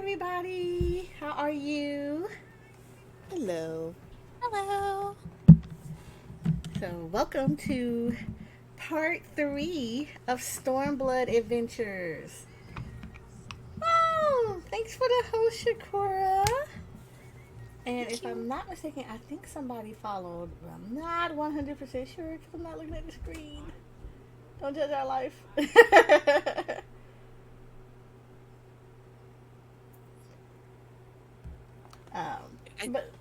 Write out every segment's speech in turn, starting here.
everybody. How are you? Hello. Hello. So, welcome to part 3 of Stormblood Adventures. Oh, thanks for the host, Shakura. And if I'm not mistaken, I think somebody followed, but I'm not 100% sure because I'm not looking at the screen. Don't judge our life. But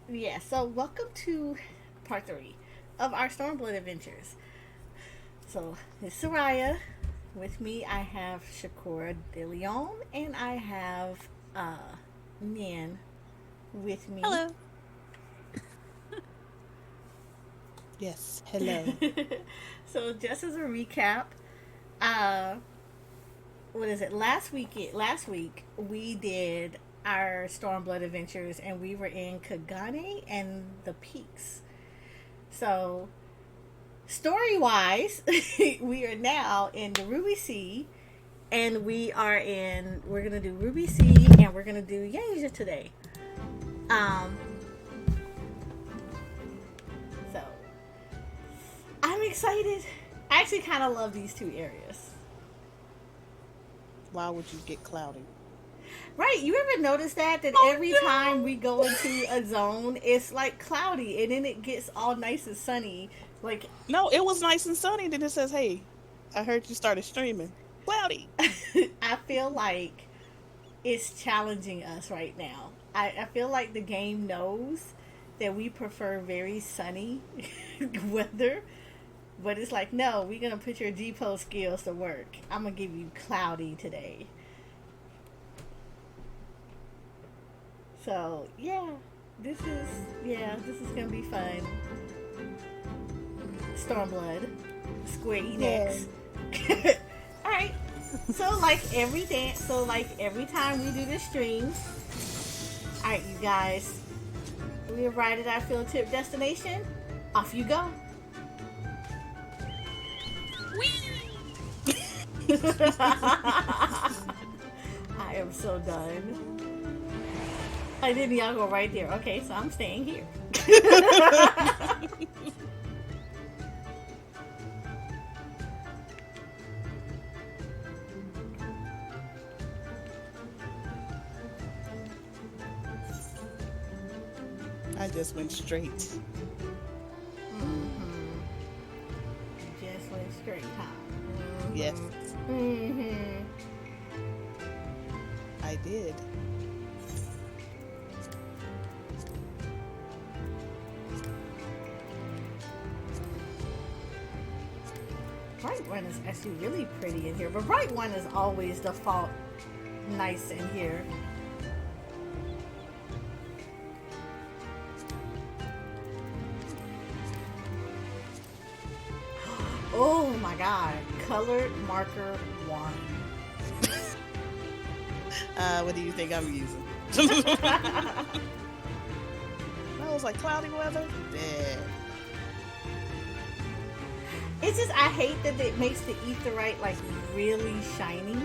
yeah, so welcome to part 3 of our Stormblood adventures. So it's Soraya. With me, I have Shakura De Leon, and I have Nan with me. Hello. Yes, hello. So just as a recap, uh, what is it? Last week we did our Stormblood adventures, and we were in Kagane and the Peaks. So, story wise, we are now in the Ruby Sea, and we're gonna do Ruby Sea, and we're gonna do Yanxia today. So I'm excited. I actually kind of love these two areas. Why would you get cloudy? Right, you ever notice that every time we go into a zone, it's like cloudy, and then it gets all nice and sunny. Like, No, it was nice and sunny. Then it says, "Hey, I heard you started streaming." Cloudy. I feel like it's challenging us right now. I feel like the game knows that we prefer very sunny weather, but it's like, no, we're gonna put your G-Post skills to work. I'm gonna give you cloudy today. So this is gonna be fun. Stormblood, Square Enix. All right. So like every time we do this stream, all right, you guys, we arrived at our field trip destination. Off you go. I am so done. I didn't y'all go right there. Okay, so I'm staying here. I just went straight. Just went straight, huh? Yes, Mm-hmm. I did. Bright one is actually really pretty in here, but bright one is always default nice in here. Oh my god, colored marker 1. What do you think I'm using? I was like cloudy weather. Yeah. It's just, I hate that it makes the etherite like really shiny.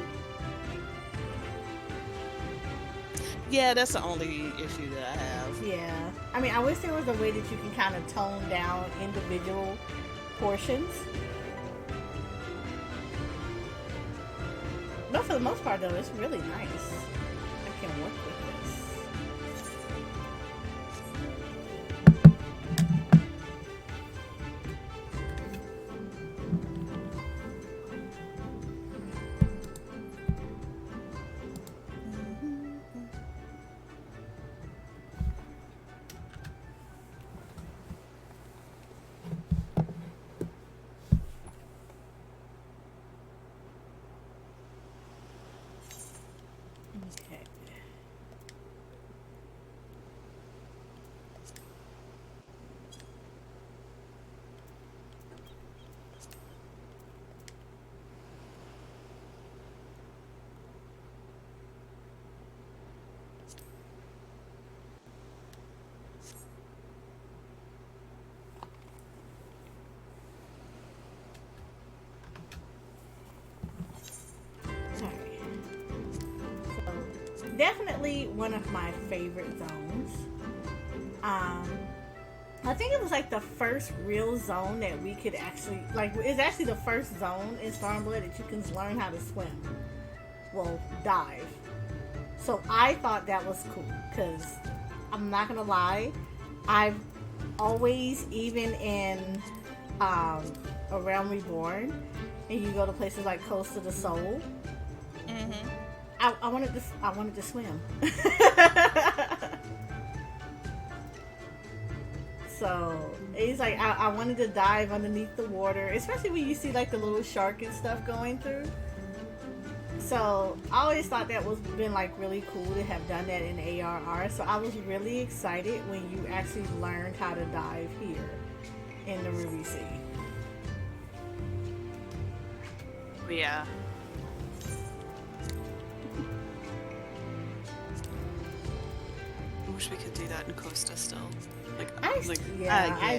Yeah, that's the only issue that I have. Yeah. I mean, I wish there was a way that you can kind of tone down individual portions. But for the most part, though, it's really nice. I can work with this. Okay. definitely one of my favorite zones. I think it was like the first real zone that we could actually, like, it's actually the first zone in Stormblood that you can learn how to swim. Well, dive. So I thought that was cool, because I'm not gonna lie, I've always, even in A Realm Reborn, and you go to places like Coast of the Soul, I wanted to swim. So it's like I wanted to dive underneath the water, especially when you see like the little shark and stuff going through. So I always thought that was been like really cool to have done that in ARR. So I was really excited when you actually learned how to dive here in the Ruby Sea. Yeah. I wish we could do that in Costa still. I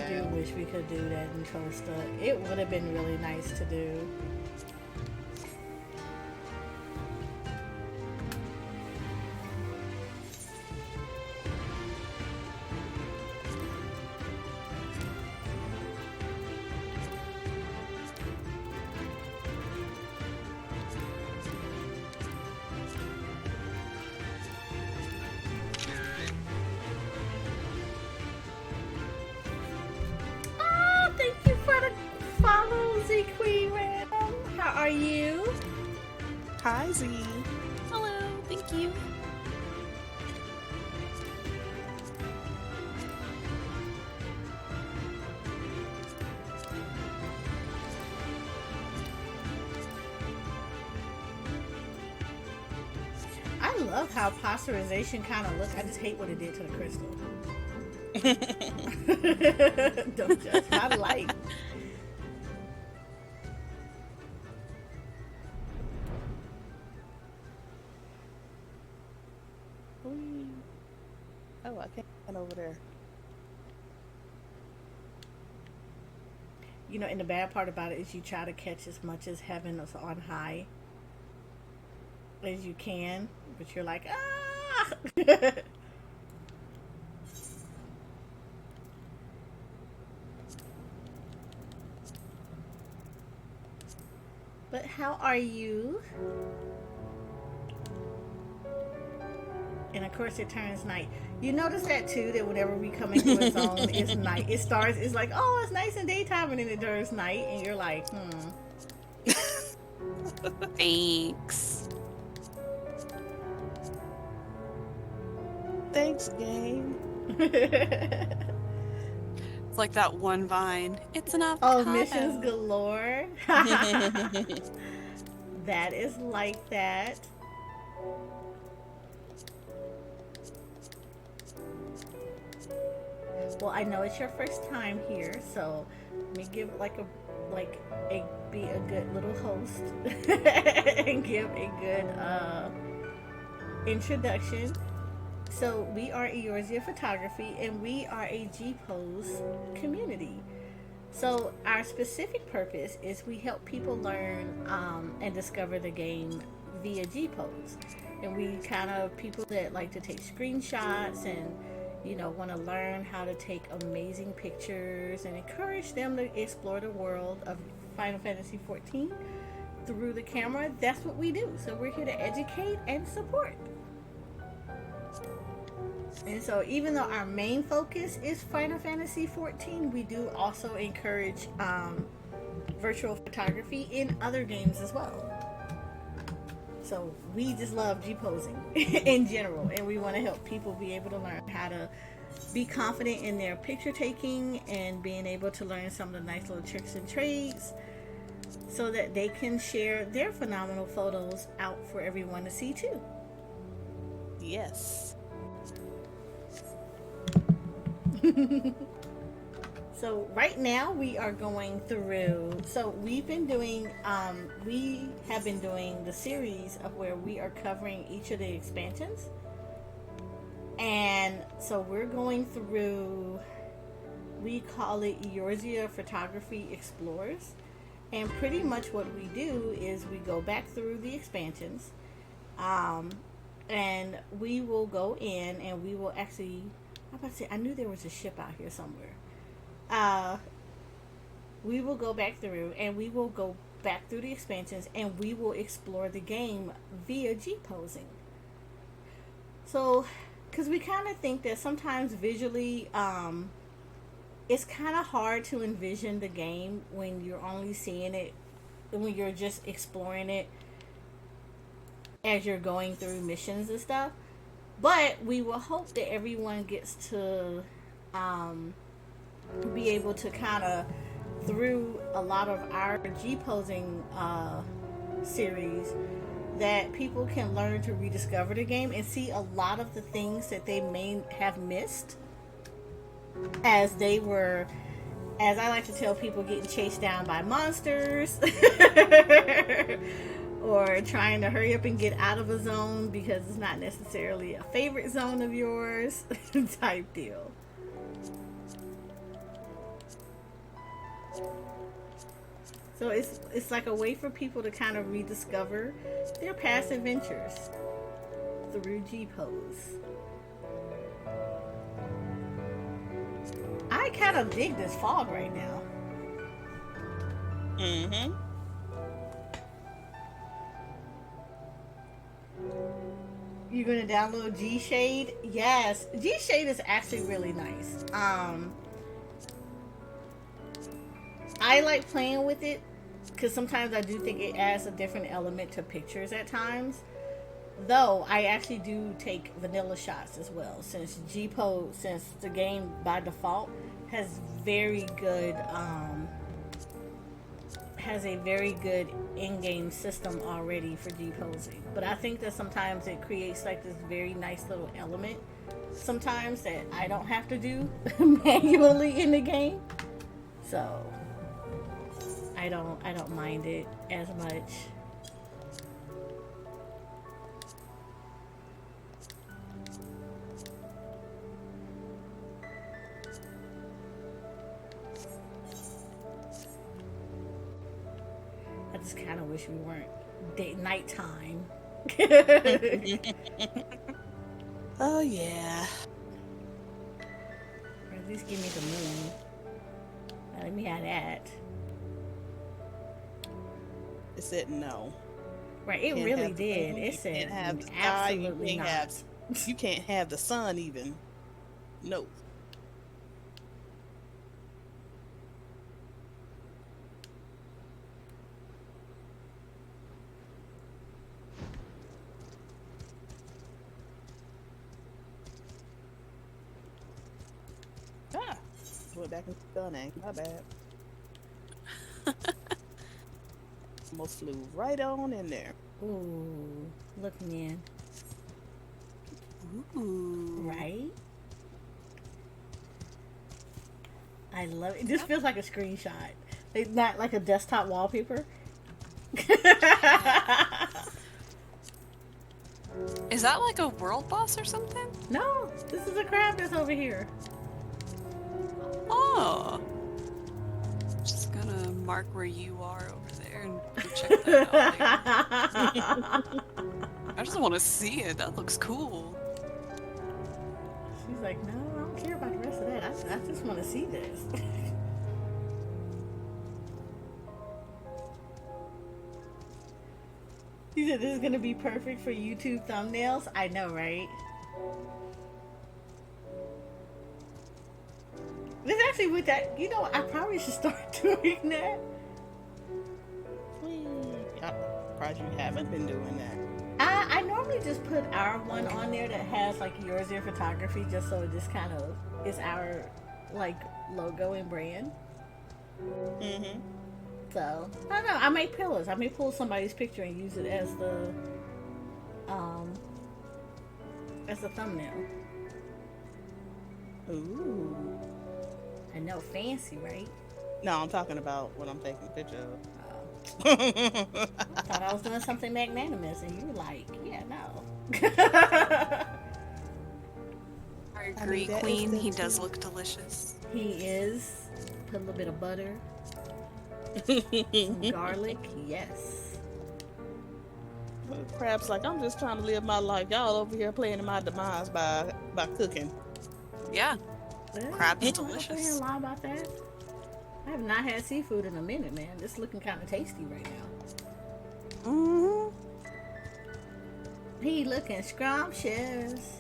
do wish we could do that in Costa. It would have been really nice to do. How are you? Hi, Z. Hello, thank you. I love how pasteurization kind of looks. I just hate what it did to the crystal. Don't judge my light. Oh, I can't get over there. You know, and the bad part about it is you try to catch as much as heaven is on high as you can, but you're like, ah! But how are you? And of course it turns night. You notice that too, that whenever we come into a zone, it's night. It starts, it's like, oh, it's nice in daytime, and then it turns night, and you're like, Thanks. Thanks, game. It's like that one vine. It's an avocado. Oh, missions galore. That is like that. Well, I know it's your first time here, so let me give be a good little host and give a good introduction. So we are Eorzea Photography, and we are a G-Pose community. So our specific purpose is we help people learn and discover the game via G-Pose. And we kind of people that like to take screenshots and, you know, want to learn how to take amazing pictures and encourage them to explore the world of Final Fantasy XIV through the camera. That's what we do. So we're here to educate and support. And so even though our main focus is Final Fantasy XIV, we do also encourage virtual photography in other games as well. So we just love G-posing in general, and we want to help people be able to learn how to be confident in their picture taking and being able to learn some of the nice little tricks and trades so that they can share their phenomenal photos out for everyone to see too. Yes. So right now we are going through, so we have been doing the series of where we are covering each of the expansions. And so we're going through, we call it Eorzea Photography Explores. And pretty much what we do is we go back through the expansions, and we will go in and we will actually. I'm about to say, I knew there was a ship out here somewhere. We will go back through and we will go back through the expansions and we will explore the game via G posing. So, because we kind of think that sometimes visually, it's kind of hard to envision the game when you're only seeing it, when you're just exploring it as you're going through missions and stuff. But we will hope that everyone gets to be able to kind of, through a lot of our G posing series, that people can learn to rediscover the game and see a lot of the things that they may have missed as they were, as I like to tell people, getting chased down by monsters or trying to hurry up and get out of a zone because it's not necessarily a favorite zone of yours type deal. So it's like a way for people to kind of rediscover their past adventures through G-Pose. I kind of dig this fog right now. Mm-hmm. You're gonna download G-Shade? Yes, G-Shade is actually really nice. I like playing with it because sometimes I do think it adds a different element to pictures at times. Though I actually do take vanilla shots as well, since since the game by default has very good has a very good in-game system already for G-posing. But I think that sometimes it creates like this very nice little element sometimes that I don't have to do manually in the game. So I don't mind it as much. I just kind of wish we weren't nighttime. Oh yeah. Or at least give me the moon. Let me have that. It said no. Right, it really did. It said absolutely not. You can't have the sun even. No. Ah, went back and stunning. My bad. Almost flew right on in there. Ooh, look, man. Ooh. Right? I love it. It just feels like a screenshot. It's not like a desktop wallpaper. Is that like a world boss or something? No, this is a crab that's over here. Oh. Just gonna mark where you are over there and check that out later. I just want to see it. That looks cool. She's like, no, I don't care about the rest of that. I just want to see this. He said this is going to be perfect for YouTube thumbnails. I know, right? This actually with that, you know, I probably should start doing that. I'm surprised you haven't been doing that. I normally just put our one on there that has like Eorzea Photography, just so it just kind of is our like logo and brand. Mm-hmm. So I don't know. I make pillows. I may pull somebody's picture and use it as the thumbnail. Ooh. I know, fancy, right? No, I'm talking about what I'm taking a picture of. I thought I was doing something magnanimous, and you were like, "Yeah, no." Our Greek queen, he does look delicious. He is. Put a little bit of butter, some garlic, yes. Crab's like, I'm just trying to live my life. Y'all over here playing in my demise by cooking. Yeah, Well, crab is I'm not gonna delicious. lie about that. I have not had seafood in a minute, man. It's looking kind of tasty right now. Mm-hmm. He looking scrumptious.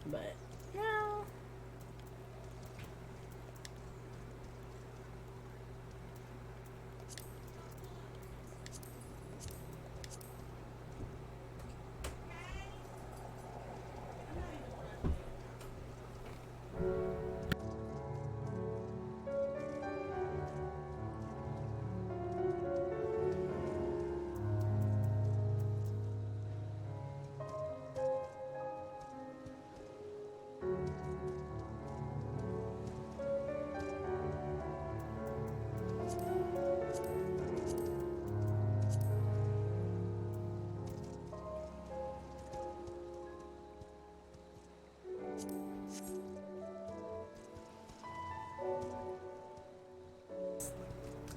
But no.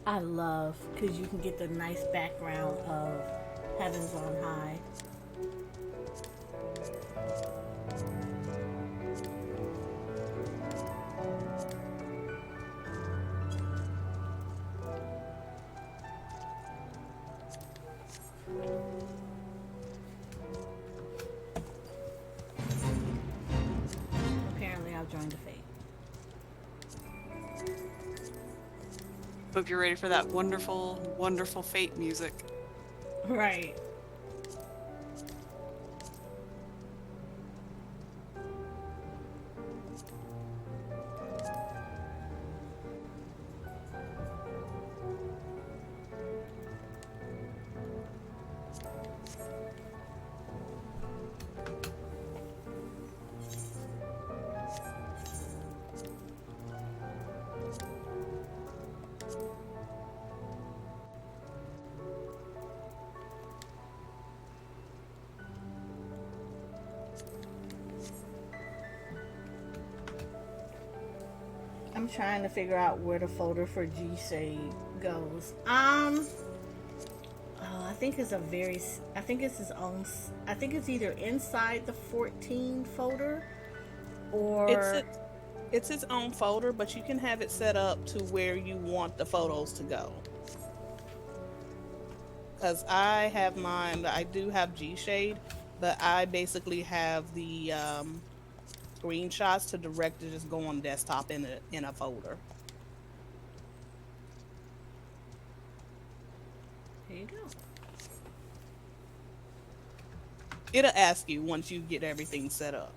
I love because you can get the nice background of Heavens on High. Apparently, I've joined the fate. Hope you're ready for that wonderful, wonderful fate music. Right. I'm trying to figure out where the folder for G-Shade goes. I think it's I think it's his own. I think it's either inside the 14 folder, or It's its own folder, but you can have it set up to where you want the photos to go. Because I have mine. I do have G-Shade, but I basically have the screenshots to direct to just go on desktop in a folder. there you go. It'll ask you once you get everything set up.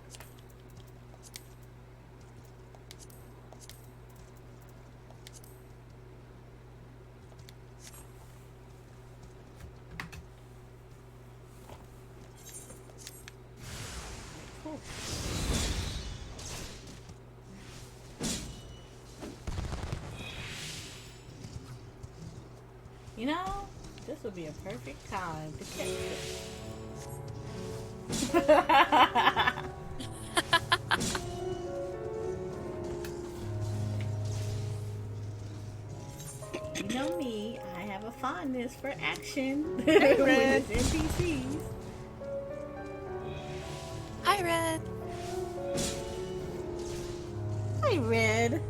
Cool. You know, this would be a perfect time to catch it. You know me, I have a fondness for action when it's NPCs. Hi, Red. Hi, Red.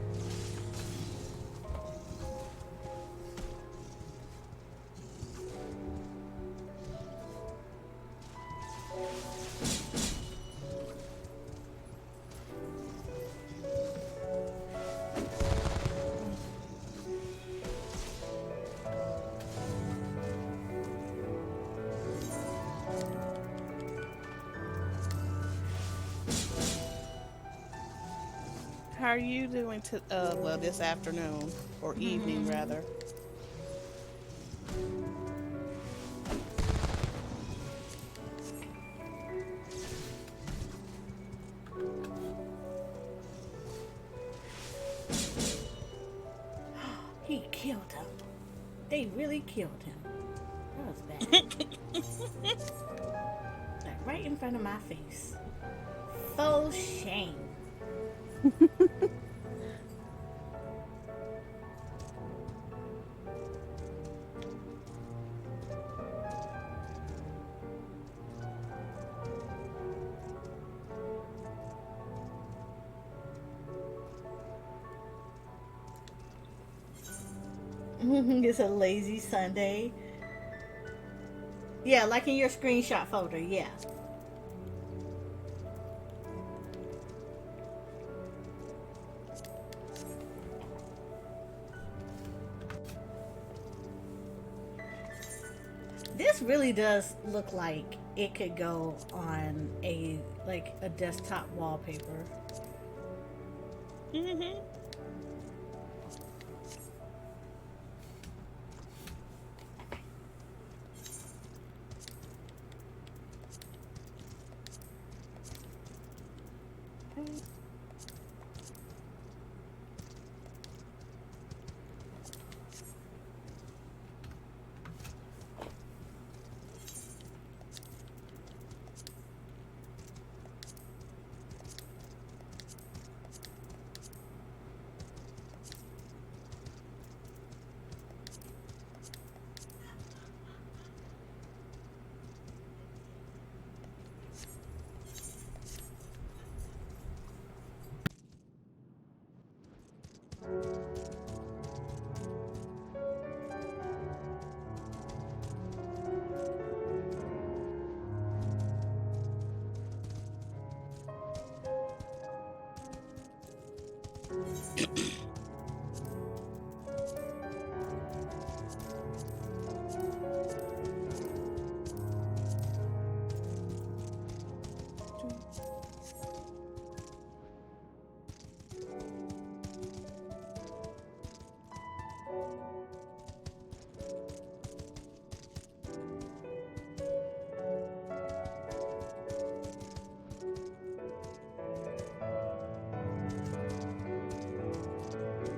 are you doing this afternoon or evening rather? He killed him. They really killed him. That was bad. Like right in front of my face. Faux shame. It's a lazy Sunday. Yeah, like in your screenshot folder, yeah. This really does look like it could go on a desktop wallpaper. Mm-hmm.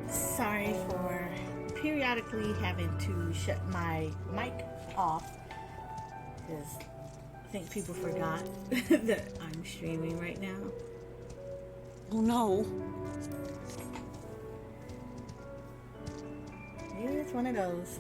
Sorry for periodically having to shut my mic off because I think people forgot that I'm streaming right now. Oh no. Yeah, it's one of those.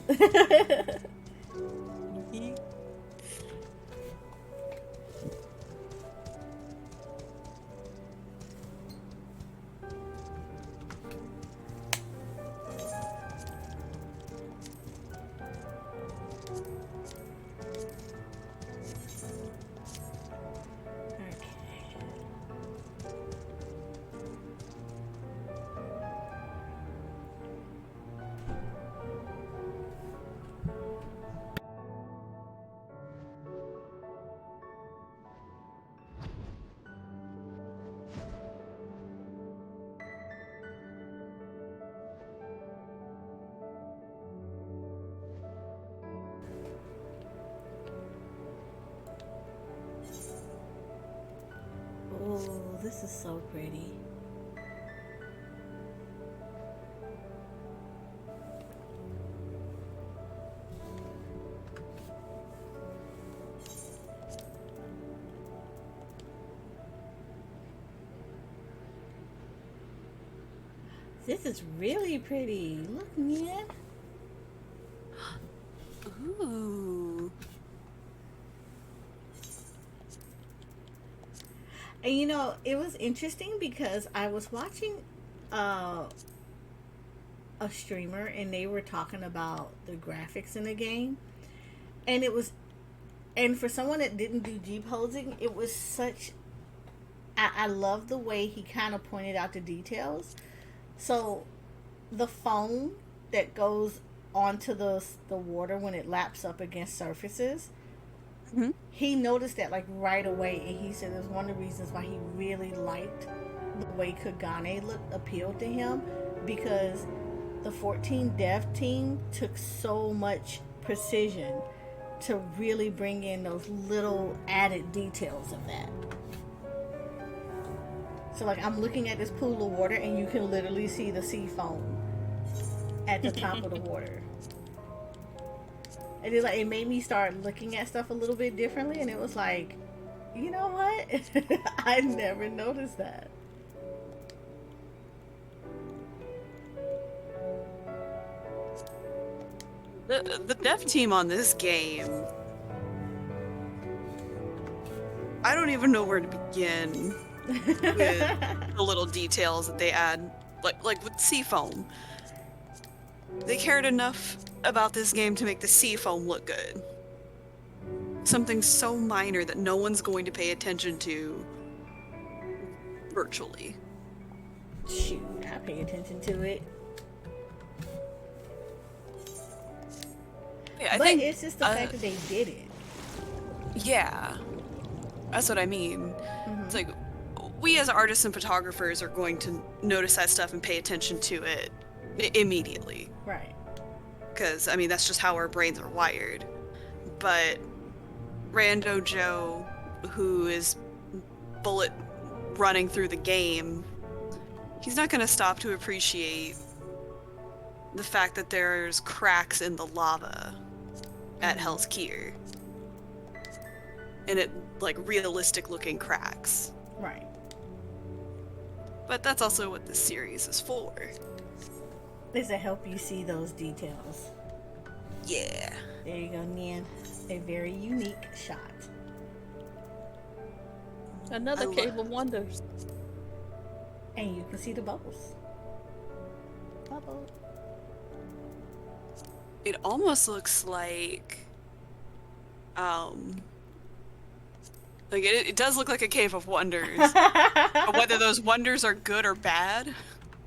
Oh, this is so pretty. This is really pretty. Look, Neath. Ooh. And you know, it was interesting because I was watching a streamer and they were talking about the graphics in the game. And for someone that didn't do G-posing, it was such... I love the way he kind of pointed out the details. So, the foam that goes onto the water when it laps up against surfaces, he noticed that like right away, and he said it was one of the reasons why he really liked the way Kagane looked appealed to him, because the 14 Dev team took so much precision to really bring in those little added details of that. So like I'm looking at this pool of water and you can literally see the sea foam at the top of the water. It is like, it made me start looking at stuff a little bit differently, and it was like, you know what? I never noticed that. The dev team on this game, I don't even know where to begin with the little details that they add, like with seafoam. They cared enough about this game to make the seafoam look good. Something so minor that no one's going to pay attention to virtually. Shoot, I pay attention to it. Yeah, But it's just the fact that they did it. Yeah. That's what I mean. It's like, we as artists and photographers are going to notice that stuff and pay attention to it immediately. Right. Because, I mean, that's just how our brains are wired. But Rando Joe, who is bullet running through the game, he's not going to stop to appreciate the fact that there's cracks in the lava at Hell's Kier. And it, like, realistic looking cracks. Right. But that's also what this series is for. Is to help you see those details. Yeah. There you go, Nian. A very unique shot. Another Cave of Wonders. And you can see the bubbles. Bubble. It almost looks like it does look like a Cave of Wonders. But whether those wonders are good or bad,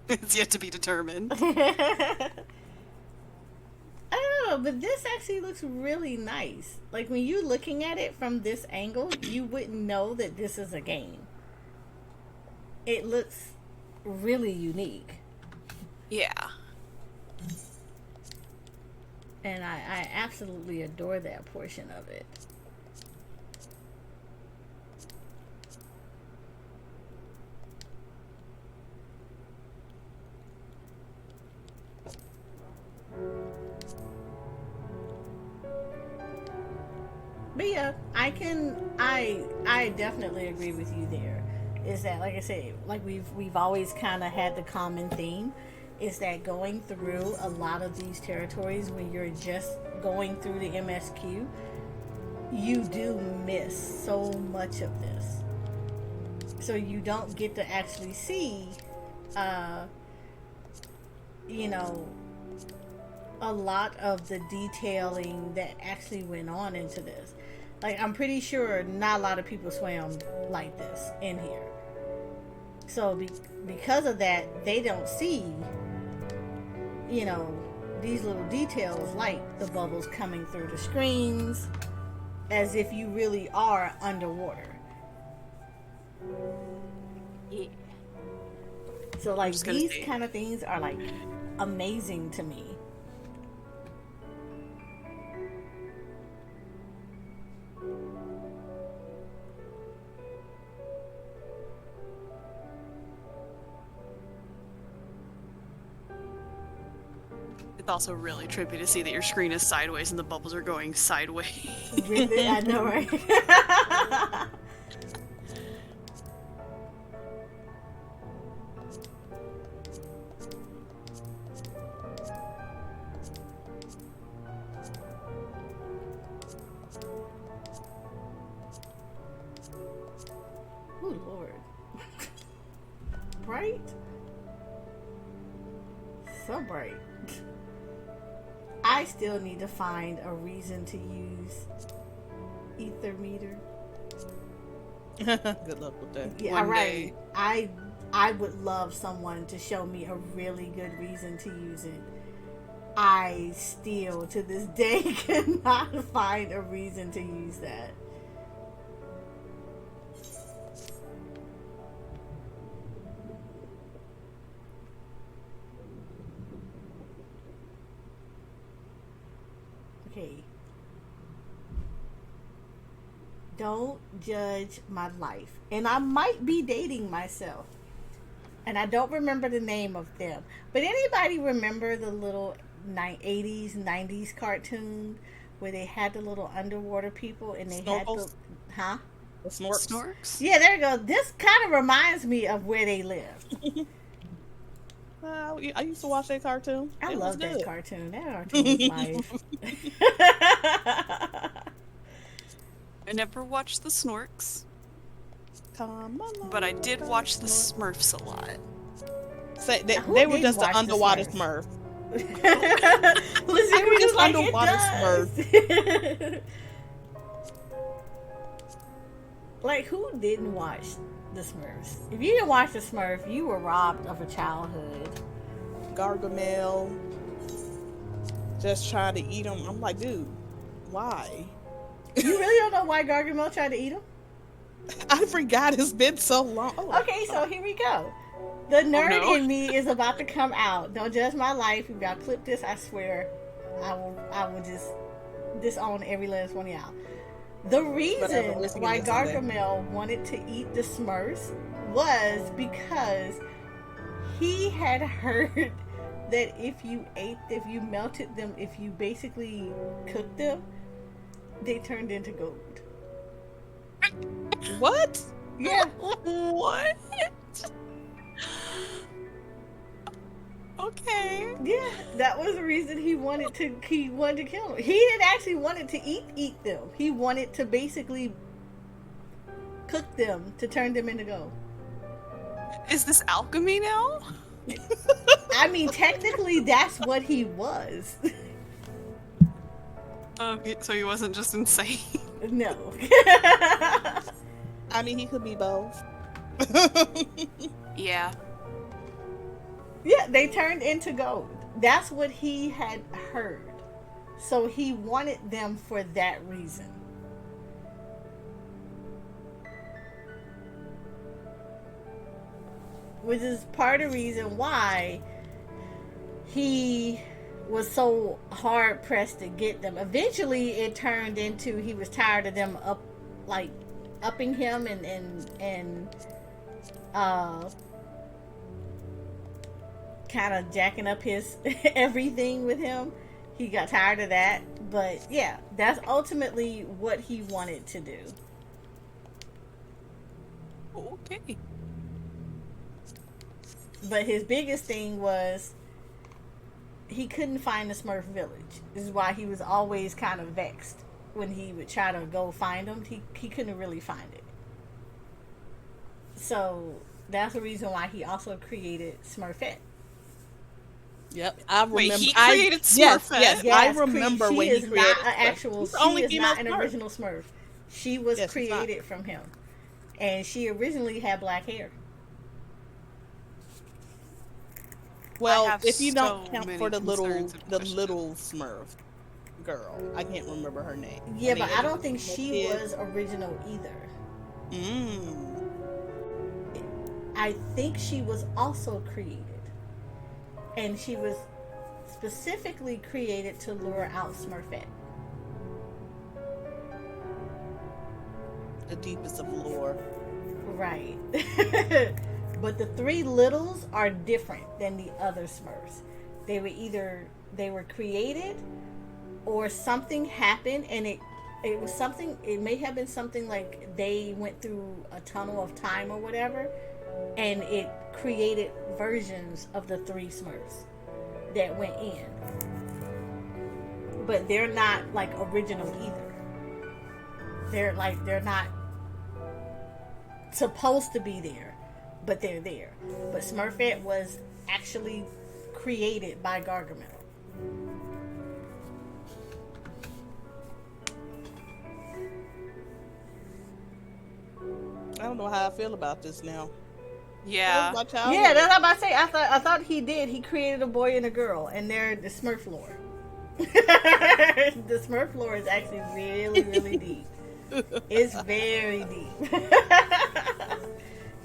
it's yet to be determined. I don't know, but this actually looks really nice. Like when you're looking at it from this angle, you wouldn't know that this is a game. It looks really unique. Yeah. And I absolutely adore that portion of it. But yeah, I definitely agree with you there. Is that, like I said, like we've always kind of had the common theme, is that going through a lot of these territories when you're just going through the MSQ, you do miss so much of this. So you don't get to actually see, a lot of the detailing that actually went on into this. Like, I'm pretty sure not a lot of people swam like this in here. So because of that, they don't see, these little details like the bubbles coming through the screens, as if you really are underwater. Yeah. So like these kind of things are like amazing to me. It's also really trippy to see that your screen is sideways and the bubbles are going sideways. Really? I know, right? Oh, Lord. Bright? So bright. I still need to find a reason to use ether meter. Good luck with that. Yeah, One right. day. I would love someone to show me a really good reason to use it. I still, to this day, cannot find a reason to use that. don't judge my life. And I might be dating myself. And I don't remember the name of them. But anybody remember the little 80s, 90s cartoon where they had the little underwater people and they Snorkels? had The Snorks. Snorks? Yeah, there you go. This kind of reminds me of where they lived. I used to watch that cartoon. I It love was that good. cartoon. That cartoon was life. I never watched the Snorks, Come along, but I did watch the Snork. Smurfs a lot. Say, Who they were didn't just the watch the underwater Smurfs? Smurf. Listen, They were just like underwater Smurfs. Like, who didn't watch the Smurfs? If you didn't watch the Smurf, you were robbed of a childhood. Gargamel. Just trying to eat them. I'm like, dude, why? You really don't know why Gargamel tried to eat him? I forgot. It's been so long. Oh, Okay, so here we go. The nerd no. in me is about to come out. Don't judge my life. If y'all clip this, I swear, I will just disown every last one of y'all. The reason listen why to that. Gargamel wanted to eat the Smurfs was because he had heard that if you melted them, if you basically cooked them, they turned into gold. what? Yeah. What? Okay. Yeah, that was the reason he wanted to kill them. He didn't actually wanted to eat them. He wanted to basically cook them to turn them into gold. Is this alchemy now? I mean, technically, that's what he was. Okay, so he wasn't just insane. No. I mean, he could be both. Yeah. Yeah, they turned into gold. That's what he had heard. So he wanted them for that reason. Which is part of the reason why he was so hard pressed to get them. Eventually it turned into he was tired of them upping him and kind of jacking up his everything with him. He got tired of that. But yeah, that's ultimately what he wanted to do. Okay. But his biggest thing was he couldn't find the Smurf village. This is why he was always kind of vexed when he would try to go find them. He couldn't really find it. So that's the reason why he also created Smurfette. Yep, I remember. Wait, he created Smurfette? Yes, I remember she when is he created. not an actual. She's the only She is not an female Smurf. original Smurf. She was Yes, she's not. created from him, and she originally had black hair. Well, I have if you don't so count many for the concerns and questions. little Smurf girl, I can't remember her name. Yeah, Her but name I don't is think she Kid. was original either. Mm. I think she was also created. And she was specifically created to lure out Smurfette. The deepest of lore. Right. But the three littles are different than the other Smurfs. They were created or something happened and it may have been something like they went through a tunnel of time or whatever, and it created versions of the three Smurfs that went in. But they're not like original either. They're not supposed to be there, but they're there. But Smurfette was actually created by Gargamel. I don't know how I feel about this now. Yeah. That was my childhood. Yeah, that's what I'm about to say. I thought he did. He created a boy and a girl, and they're the Smurf lore. The Smurf lore is actually really, really deep. It's very deep.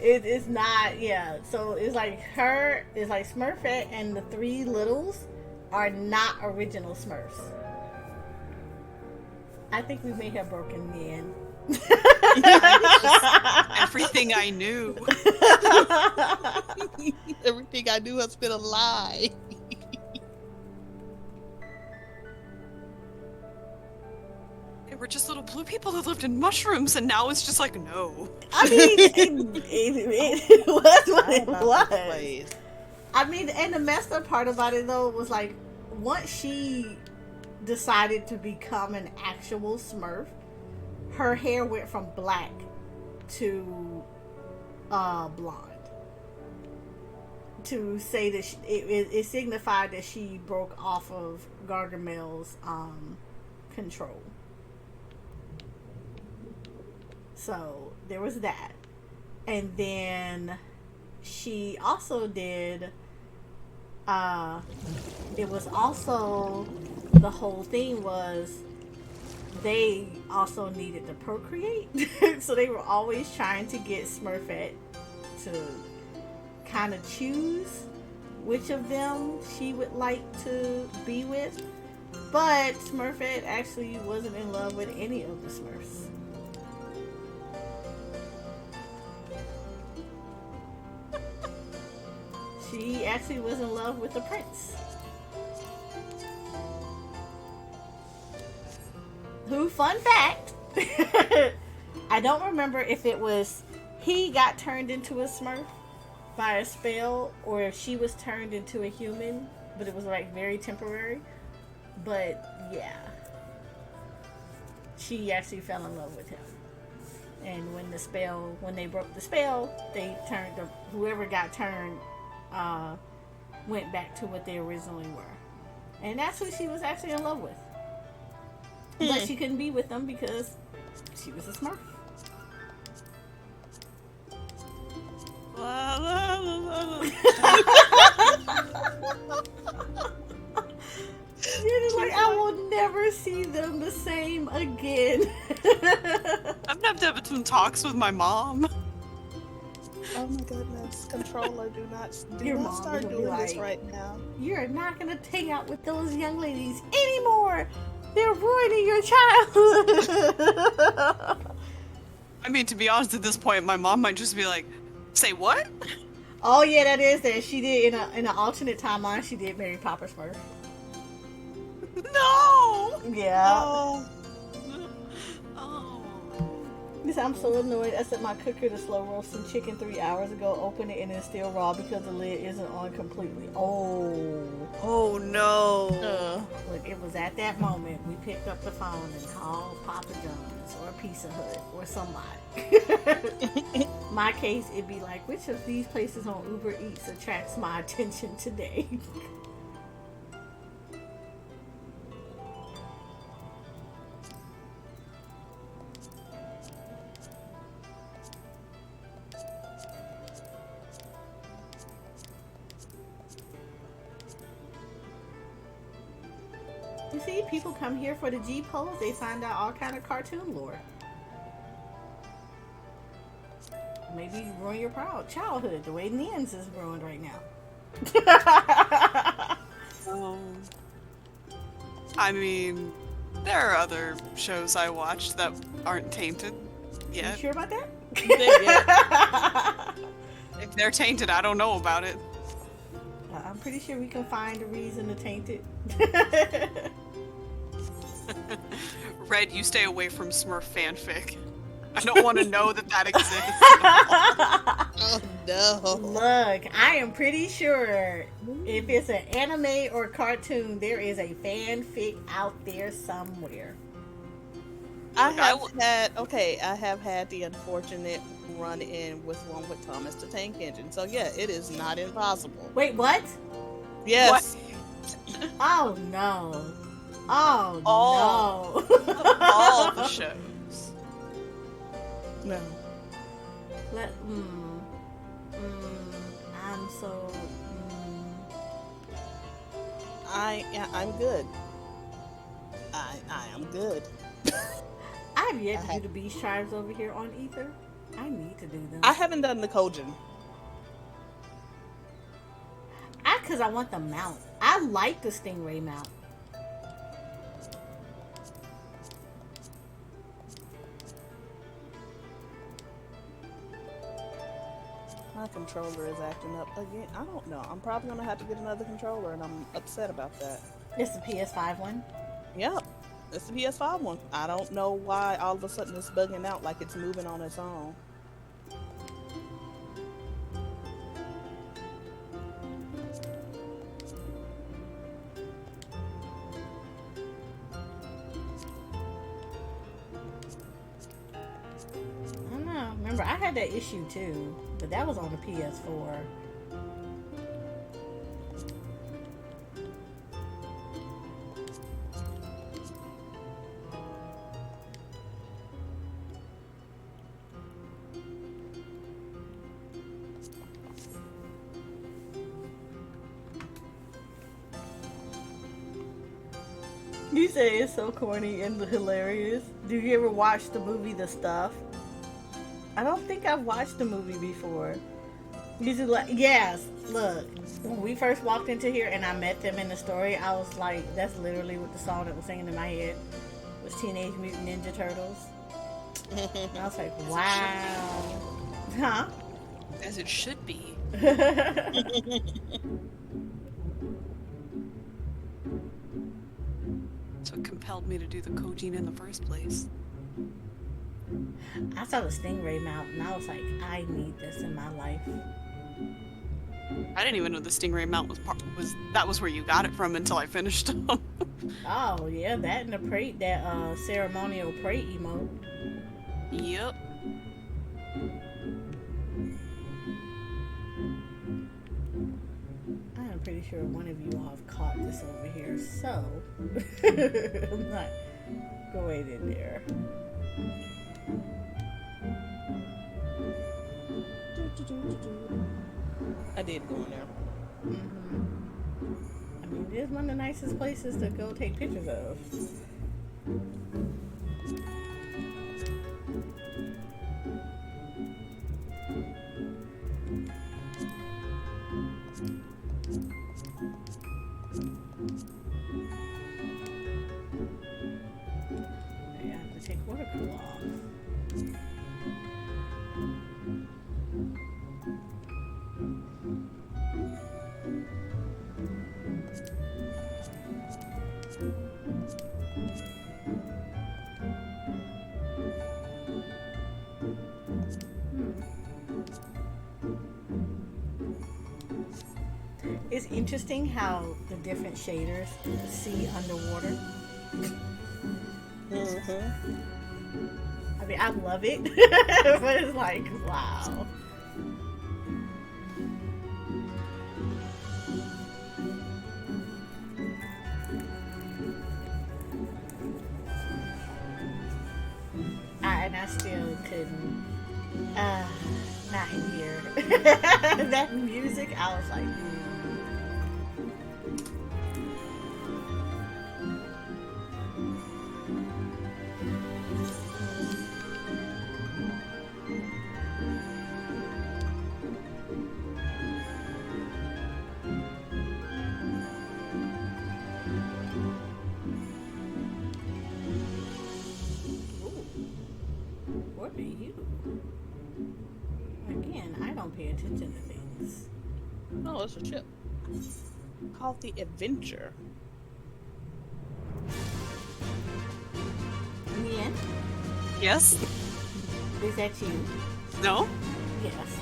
It's not, yeah. So it's like Smurfette and the three littles are not original Smurfs. I think we may have broken in Everything I knew. Everything I knew has been a lie. They were just little blue people that lived in mushrooms, and now it's just like, no. I mean, it was what it was. I mean, and the messed up part about it, though, was like, once she decided to become an actual Smurf, her hair went from black to blonde. To say that it signified that she broke off of Gargamel's control. So there was that. And then she also did it was also, the whole thing was they also needed to procreate. So they were always trying to get Smurfette to kind of choose which of them she would like to be with. But Smurfette actually wasn't in love with any of the Smurfs. She actually was in love with the prince. Who, fun fact, I don't remember if it was he got turned into a Smurf by a spell or if she was turned into a human, but it was like very temporary. But yeah, she actually fell in love with him. And when they broke the spell, they turned whoever got turned went back to what they originally were. And that's who she was actually in love with. But she couldn't be with them because she was a Smurf. You're just like, I will never see them the same again. I'm gonna have to have some talks with my mom. Oh my goodness, controller, do not start will be doing this like, right now. You're not gonna hang out with those young ladies anymore. They're ruining your childhood. I mean, to be honest, at this point, my mom might just be like, "Say what?" Oh yeah, that is that. She did in an alternate timeline. She did marry Papa Smurf. No. Yeah. Oh. I'm so annoyed. I set my cooker to slow roast some chicken 3 hours ago. Open it and it's still raw because the lid isn't on completely. Oh no. Look, it was at that moment we picked up the phone and called Papa John's or Pizza Hut or somebody. My case, it'd be like, which of these places on Uber Eats attracts my attention today? You see, people come here for the G polls. They find out all kind of cartoon lore. Maybe ruin your childhood the way Nian's is ruined right now. I mean, there are other shows I watched that aren't tainted yet. You sure about that? If they're tainted, I don't know about it. I'm pretty sure we can find a reason to taint it. Red, you stay away from Smurf fanfic. I don't want to know that exists. Oh no. Look, I am pretty sure if it's an anime or cartoon, there is a fanfic out there somewhere. I have had the unfortunate run-in with one with Thomas the Tank Engine. So yeah, it is not impossible. Wait, what? Yes. What? Oh no. Oh All the shows. No. I'm so. I'm good. I am good. I have yet to do the Beast Tribes over here on Ether. I need to do them. I haven't done the Kojin. Because I want the mount. I like the Stingray mount. My controller is acting up again. I don't know. I'm probably gonna have to get another controller, and I'm upset about that. It's the PS5 one? Yep, it's the PS5 one. I don't know why all of a sudden it's bugging out like it's moving on its own. I don't know. Remember, I had that issue too, but that was on the PS4. You say it's so corny and hilarious. Do you ever watch the movie The Stuff? I don't think I've watched the movie before. Yes, look. When we first walked into here and I met them in the story, I was like, that's literally what the song that was singing in my head was Teenage Mutant Ninja Turtles. And I was like, wow. Huh? As it should be. So it compelled me to do the coaching in the first place. I saw the Stingray mount and I was like, I need this in my life. I didn't even know the Stingray mount was where you got it from until I finished them. Oh yeah, that and the prate, that ceremonial prate emote. Yep. I'm pretty sure one of you all have caught this over here, so I'm not going in there. I did go in there. Mm-hmm. I mean, it is one of the nicest places to go take pictures of. I have to take water cool off. It's interesting how the different shaders see underwater. Mm-hmm. I mean, I love it, but it's like, wow. And I still couldn't, not hear that music. I was like, what are you? Again, I don't pay attention to things. Oh, it's a ship called the Adventure. Neath, Yes? is that you? No? Yes.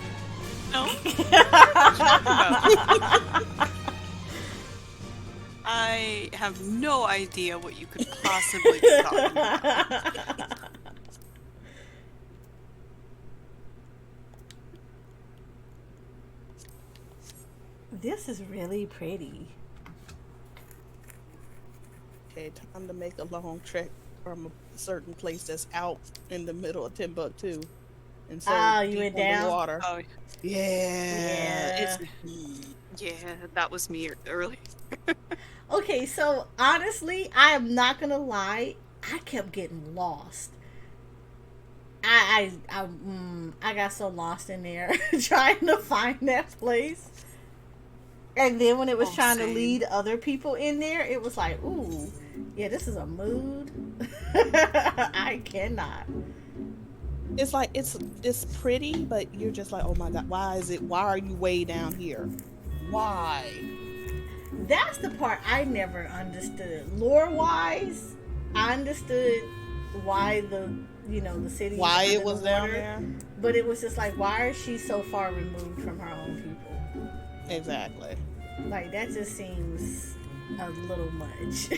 No? What are you talking about? I have no idea what you could possibly be talking about. This is really pretty. Okay, time to make a long trek from a certain place that's out in the middle of Timbuktu. And so Oh, you deep went under down? water. Oh, Yeah. yeah, that was me early. Okay, so honestly, I am not gonna lie. I kept getting lost. I got so lost in there trying to find that place. And then when it was trying to lead other people in there, it was like, ooh, yeah, this is a mood. I cannot. it's like it's pretty, but you're just like, oh my god, why are you way down here? Why? That's the part I never understood. Lore wise, I understood why the city Why was it was down water, there? but it was just like, why is she so far removed from her own people? Exactly. Like, that just seems a little much.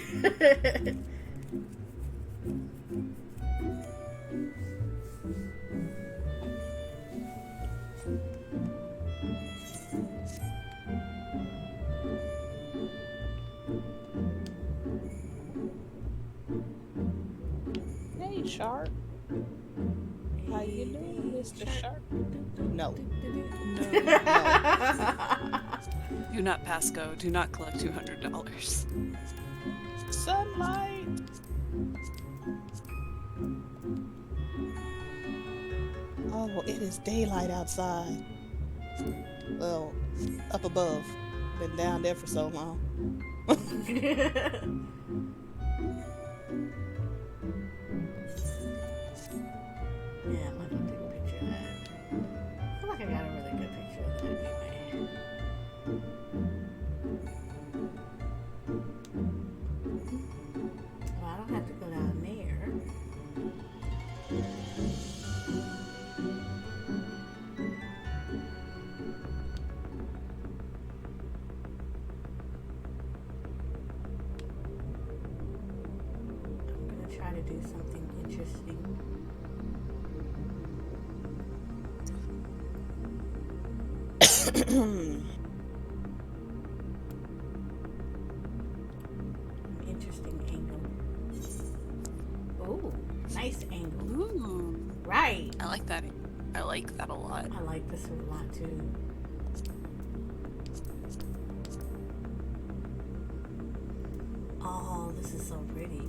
Hey, Shark. How you doing, Mr. Shark? No. Do not pass go. Do not collect $200. Sunlight. Oh, it is daylight outside. Well, up above. Been down there for so long. Yeah, I'm gonna take a picture of that. I feel like I got a really good picture of that anyway. Well, I don't have to go down there. I'm gonna try to do something interesting. Interesting angle. Oh, nice angle. Ooh, Right. I like that. I like that a lot. I like this one a lot too. Oh, this is so pretty.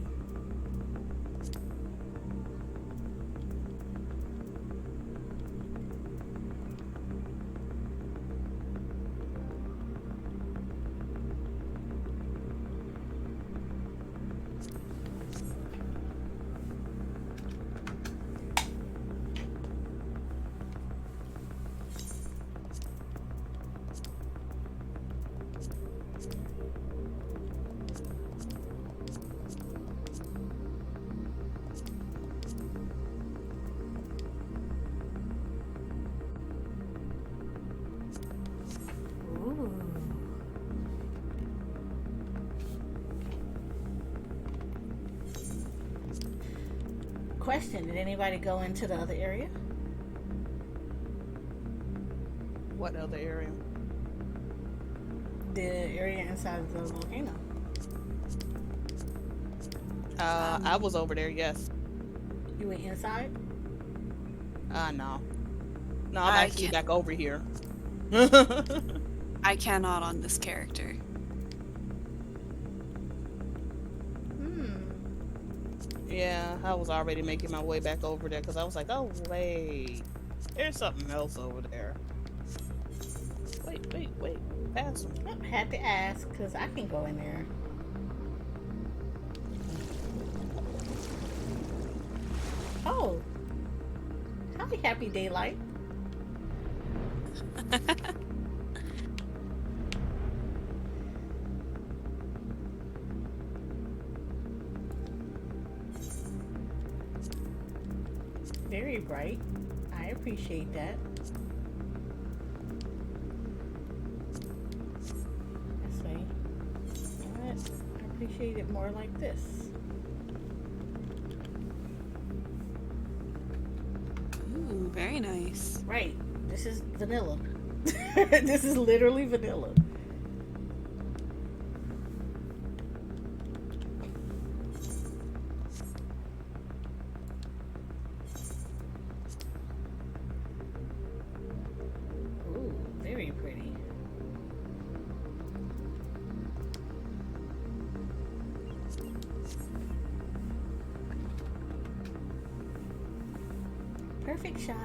Ooh. Question, did anybody go into the other area? What other area? The area inside of the volcano. I was over there, yes. You went inside? No. No, I'm I actually can't- back over here. I cannot on this character. Yeah, I was already making my way back over there because I was like, oh, wait. There's something else over there. Wait. Pass them. Yep, had to ask because I can go in there. Oh. Hi, Happy Daylight. Very bright. I appreciate that. This way. You know what? I appreciate it more like this. Ooh, very nice. Right. This is vanilla. This is literally vanilla. Ooh, very pretty. Perfect shot.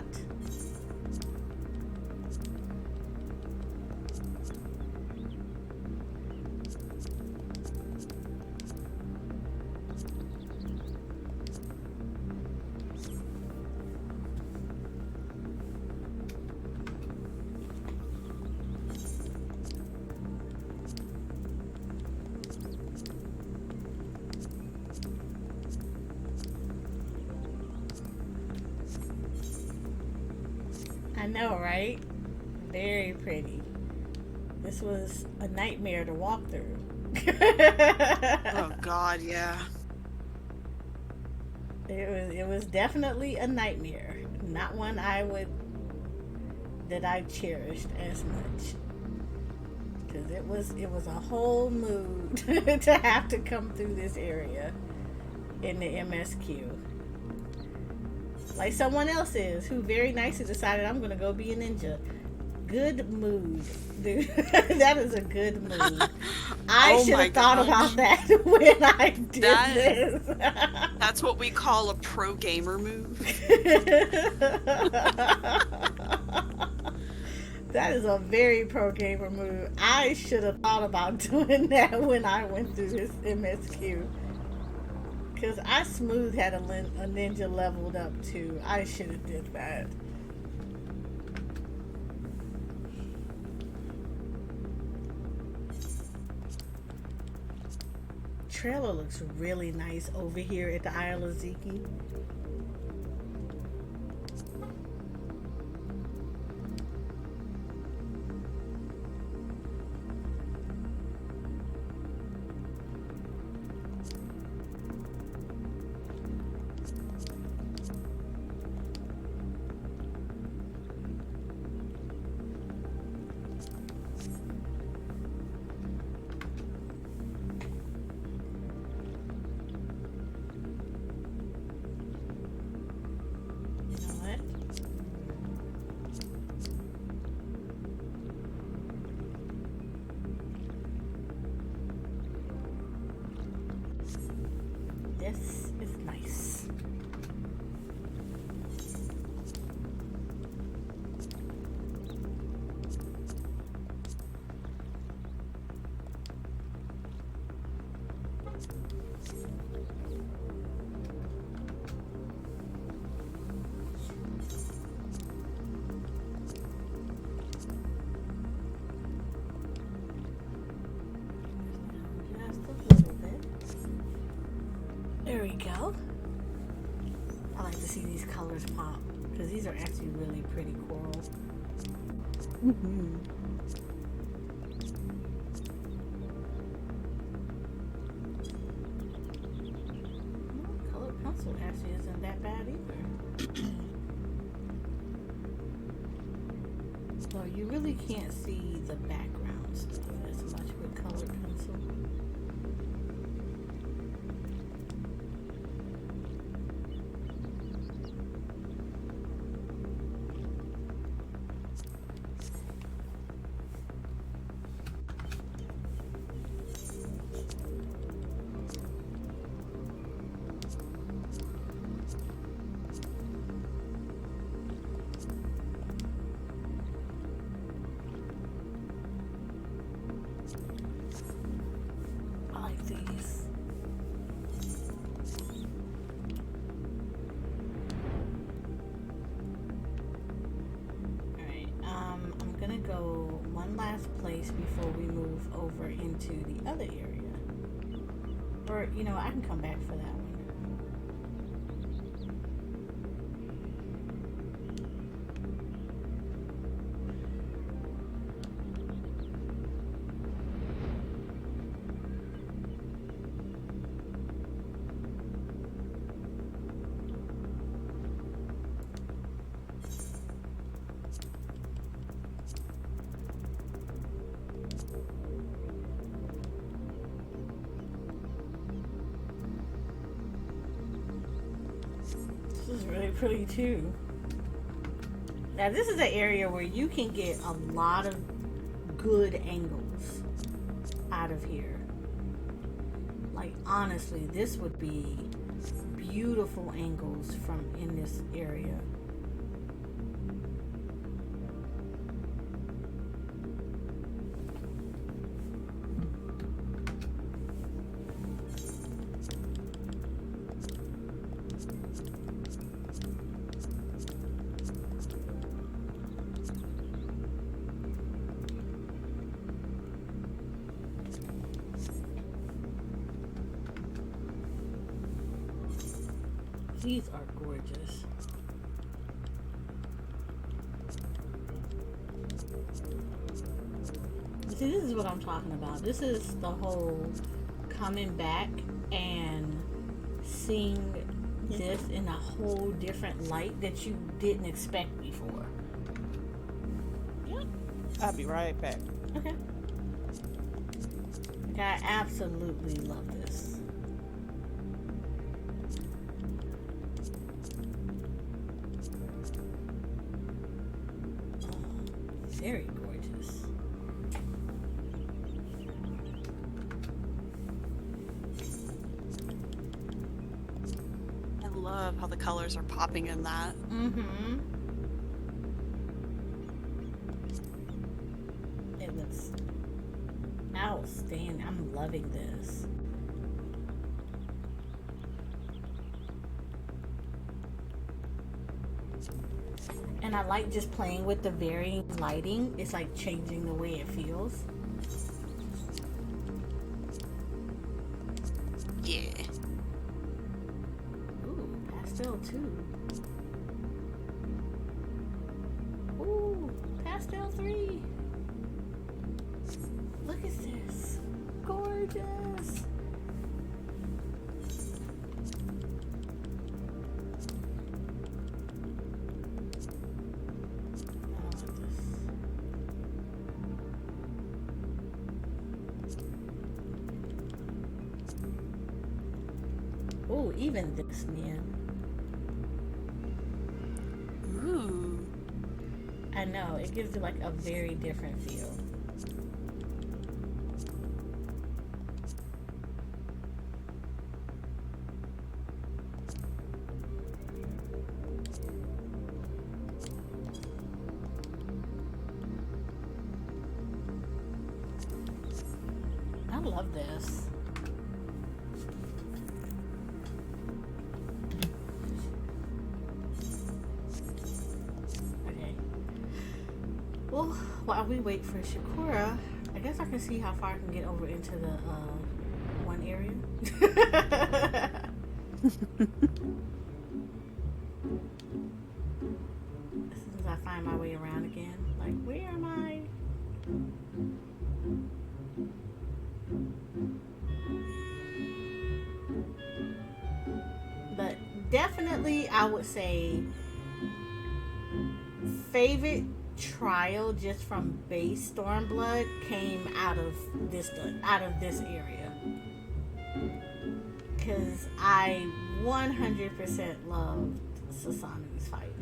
know, right? Very pretty. This was a nightmare to walk through. Oh God, yeah. It was definitely a nightmare. Not one that I cherished as much. Because it was a whole mood to have to come through this area in the MSQ. Like someone else is, who very nicely decided, I'm gonna go be a ninja. Good mood, dude. That is a good mood. I should have thought about that when I did this. That's what we call a pro gamer move. That is a very pro gamer move. I should have thought about doing that when I went through this MSQ. Because I smooth had a ninja leveled up too. I should have did that. Trailer looks really nice over here at the Isle of Ziki. This is nice. There we go. I like to see these colors pop because these are actually really pretty corals. Mm-hmm. Colored pencil actually isn't that bad either. So you really can't see the background stuff as much with colored pencil. Go one last place before we move over into the other area. Or, you know, I can come back for that one. This is really pretty too. Now this is an area where you can get a lot of good angles out of here. Like honestly, this would be beautiful angles from in this area. These are gorgeous. See, this is what I'm talking about. This is the whole coming back and seeing this in a whole different light that you didn't expect before. Yep. I'll be right back. Okay. I absolutely love this. Very gorgeous. I love how the colors are popping in that. Mm-hmm. It looks outstanding. I'm loving this. And I like just playing with the varying lighting. It's like changing the way it feels. Yeah. Ooh, pastel too. Ooh, pastel 3. Look at this. Gorgeous. Oh, even this, man. Ooh. I know, it gives it like a very different feel. I love this. Well, while we wait for Shakura, I guess I can see how far I can get over into the one area. As soon as I find my way around again, like, where am I? But definitely, I would say favorite trial just from base Stormblood came out of this area, because I 100% loved Sasanu's fight.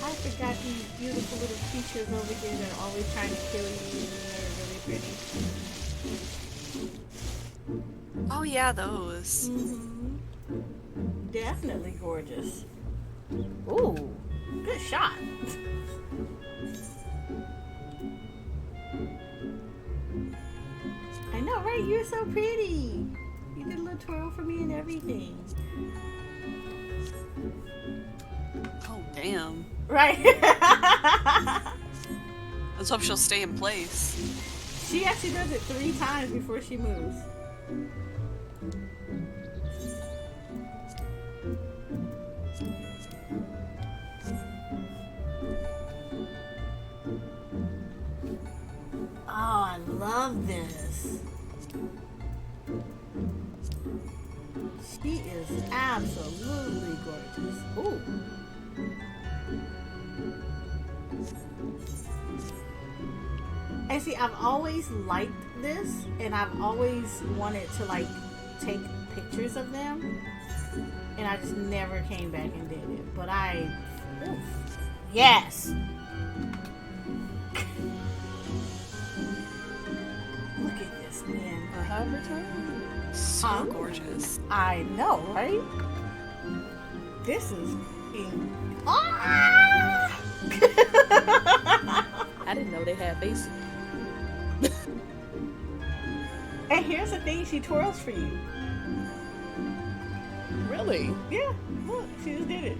I forgot these beautiful little creatures over here that are always trying to kill you, and they're really pretty. Oh yeah, those. Mm-hmm. Definitely gorgeous. Ooh, good shot. I know, right? You're so pretty. You did a little twirl for me and everything. Oh damn. Right. Let's hope she'll stay in place. She actually does it 3 times before she moves. Oh, I love this. She is absolutely gorgeous. Ooh. And see, I've always liked this, and I've always wanted to like take pictures of them, and I just never came back and did it. But yes. Look at this, man. I have returned. So gorgeous. I know, right? This is ah! I didn't know they had faces. And here's the thing, she twirls for you. Really? Yeah, look, she just did it.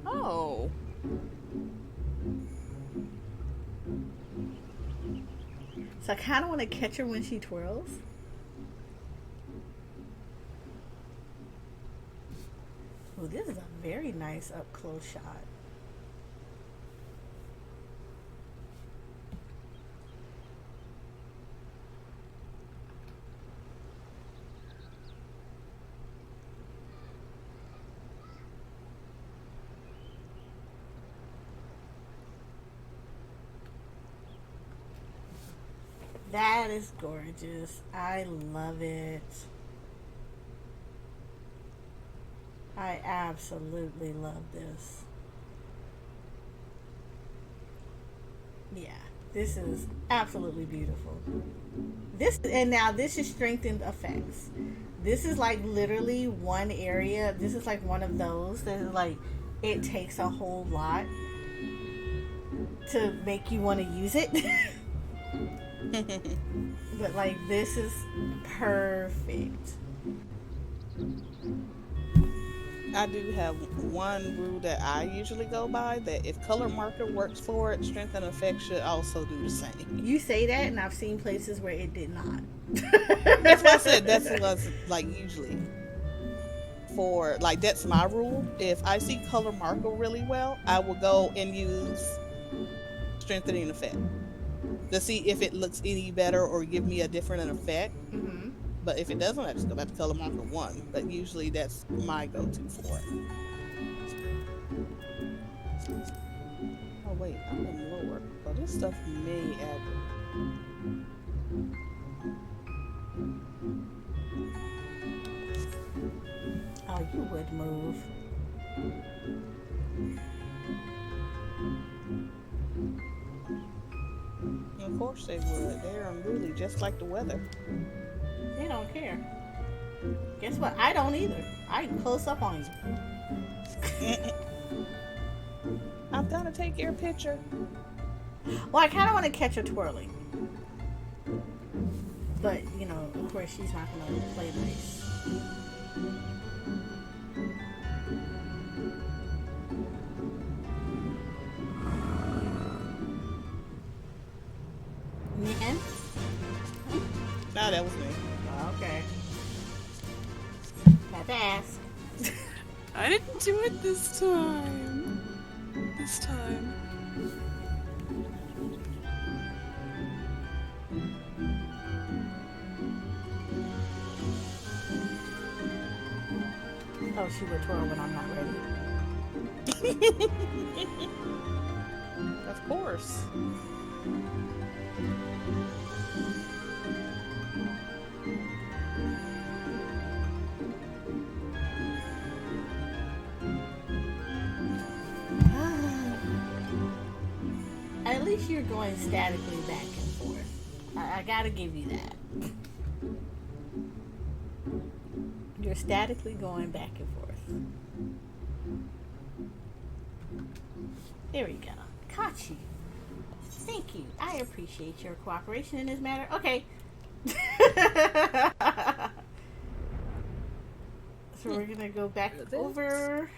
Oh. So I kind of want to catch her when she twirls. Oh, this is a very nice up close shot. That is gorgeous. I love it. I absolutely love this. Yeah, this is absolutely beautiful. Now this is strengthened effects. This is like literally one area. This is like one of those that is like, it takes a whole lot to make you want to use it. But like, this is perfect. I do have one rule that I usually go by, that if color marker works for it, strength and effect should also do the same. You say that, and I've seen places where it did not. That's what I said. That's what's like usually for, like, that's my rule. If I see color marker really well, I will go and use strengthening effect to see if it looks any better or give me a different effect. Mm-hmm. But if it doesn't, I just go back to color marker 1. But usually that's my go-to for it. Oh wait, I'm in lower. Oh, this stuff may add. Oh, you would move. Of course they would. They're unruly, just like the weather. They don't care. Guess what? I don't either. I can close up on you. I'm gonna take your picture. Well, I kind of want to catch her twirling. But, you know, of course, she's not going to play nice. Neath? Nah, that was me. Okay. Had to ask. I didn't do it this time. This time. Oh, she would twirl when I'm not ready. Of course. At least you're going statically back and forth. I gotta give you that. You're statically going back and forth. There we go. Caught you. Thank you. I appreciate your cooperation in this matter. Okay. So we're gonna go back over.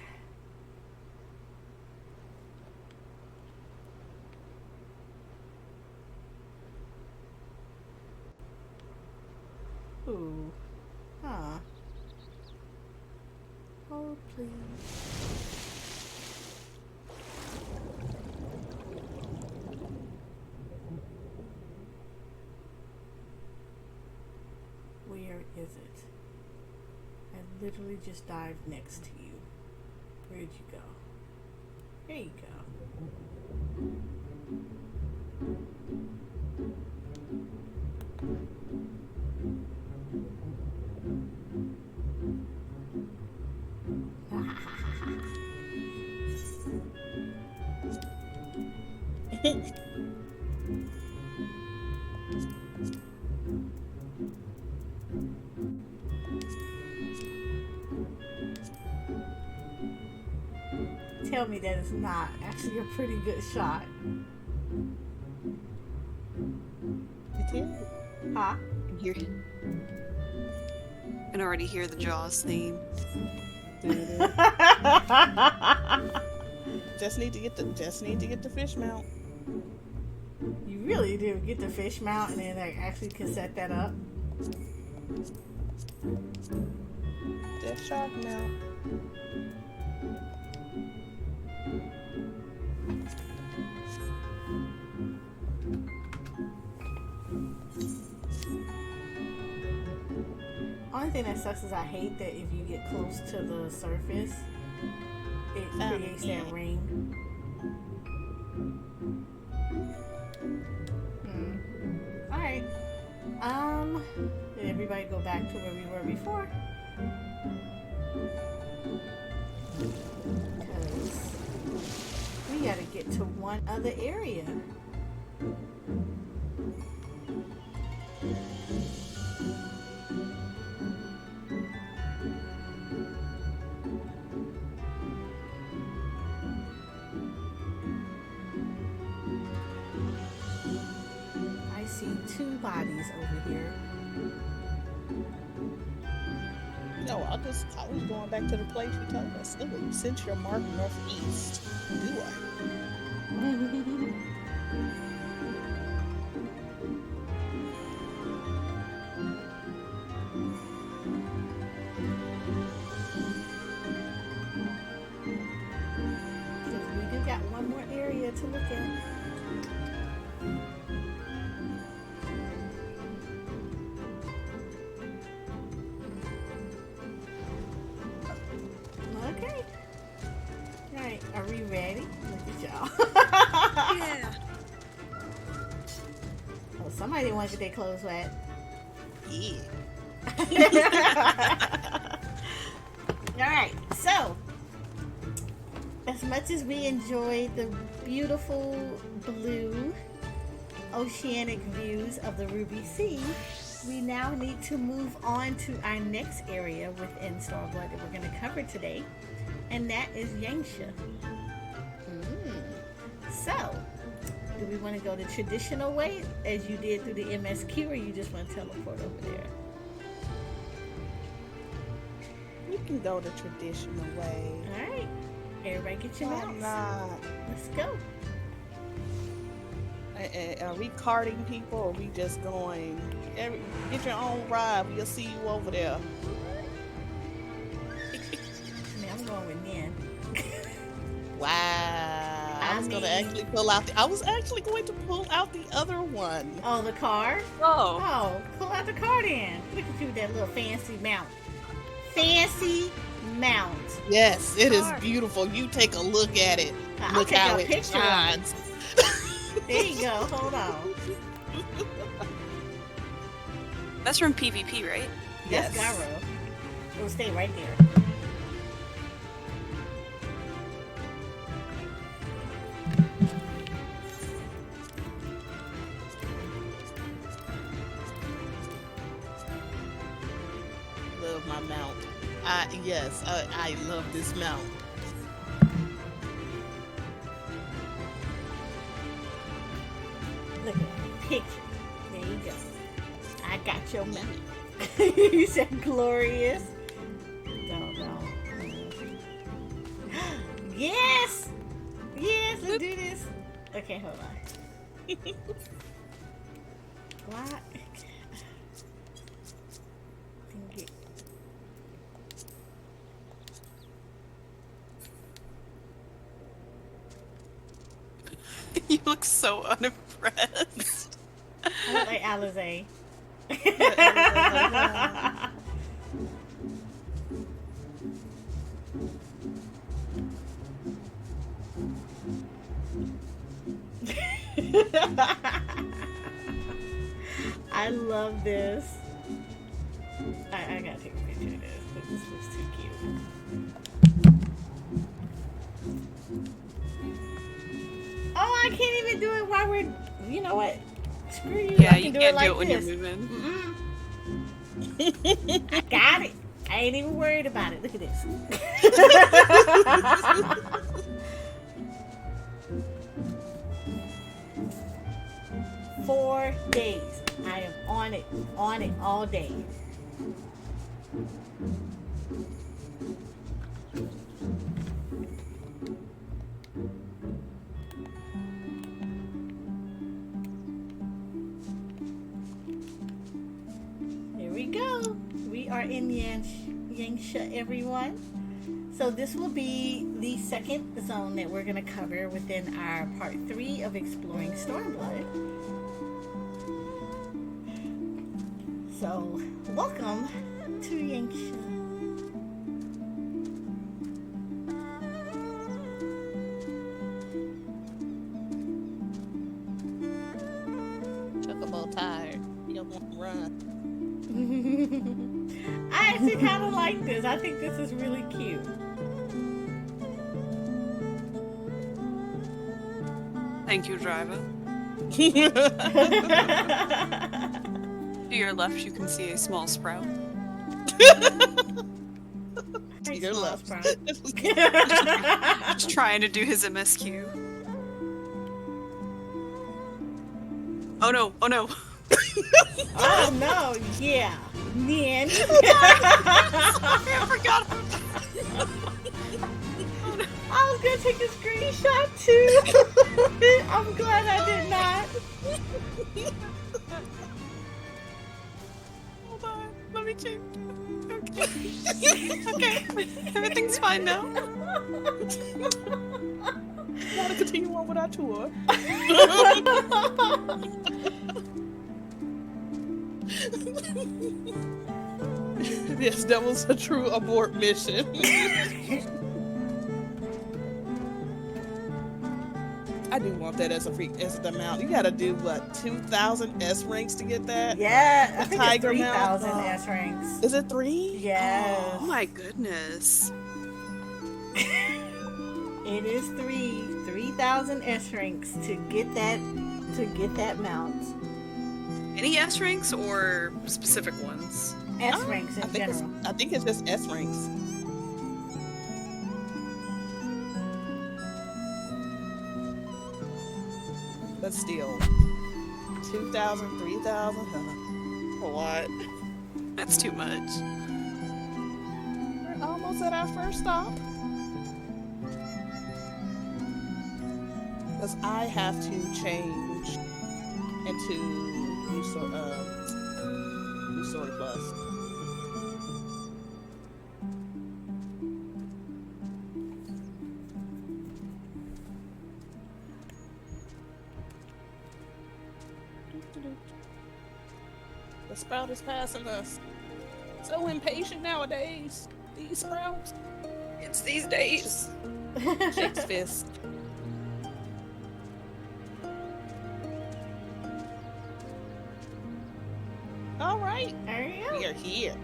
Ooh. Huh. Oh, please. Where is it? I literally just dived next to you. Where'd you go? There you go. Tell me that it's not actually a pretty good shot. It is. Huh? You can already hear the Jaws theme. Just need to get the fish mount. You really do get the fish mount, and then I actually can set that up. That shark mount. Only thing that sucks is I hate that if you get close to the surface, it creates that ring. Alright. Did everybody go back to where we were before? Because we gotta get to one other area. I see 2 bodies over here. No, I was going back to the place you told us. Ooh, since you're marked northeast, do I? Because we do got one more area to look at. Okay. Alright, are we ready? Look at y'all. Yeah. Oh, somebody didn't want to get their clothes wet. Yeah. Alright, so as much as we enjoyed the beautiful blue oceanic views of the Ruby Sea, we now need to move on to our next area within Stormblood that we're going to cover today, and that is Yanxia. So, do we want to go the traditional way as you did through the MSQ, or you just want to teleport over there? You can go the traditional way. Alright, everybody get your Why mounts. not? Let's go. Are we carting people, or are we just going? Get your own ride. We'll see you over there. I mean, I'm going with Nin. Wow. I was actually going to pull out the other one. Oh, the car? Oh. Oh, pull out the car then. Look at you with that little fancy mount. Fancy mount. Yes, it is Car. beautiful. You take a look at it. I'll Look take how a it picture of it. shines. There you go. Hold on. That's from PvP, right? That's Yes. Garo. It will stay right there. Love my mount. I love this mount. Look at that picture. There you go. I got your mount. You said glorious. No. Yes! Yes, let's do this. Okay, hold on. What? You look so unimpressed. I look like Alizé. I love this. I gotta take a picture of this, but this looks too cute. Oh, I can't even do it while we're. You know what? Screw you. Yeah, I you can do can't it like do it when this. you're moving. I got it. I ain't even worried about it. Look at this. 4 days. I am on it all day. Here we go. We are in Yanxia, everyone. So this will be the second zone that we're going to cover within our part 3 of Exploring Stormblood. So, welcome to Yanxia. Chocobo tired. He don't want to run. I actually kind of like this. I think this is really cute. Thank you, driver. To your left, you can see a small sprout. To your left. Just trying to do his MSQ. Oh no, oh no. Oh no, yeah. Man. I forgot. I was gonna take a screenshot too. I'm glad I did not. Hold on, let me check. Okay. Okay, everything's fine now. Want to continue on with our tour? Yes, that was a true abort mission. I do want that as the mount. You gotta do what, 2,000 S ranks to get that? Yeah, I think Tiger it's 3,000 mount. S ranks. Is it 3? Yes. Oh my goodness. It is 3,000 S ranks to get that mount. Any S ranks or specific ones? S ranks in general. I think it's just S ranks. But still, 2,000, 3,000, a lot. That's too much. We're almost at our first stop. Because I have to change into new sort of plus. The sprout is passing us. So impatient nowadays. These sprouts. It's these days. Shakes fist. All right. There you go. We are here.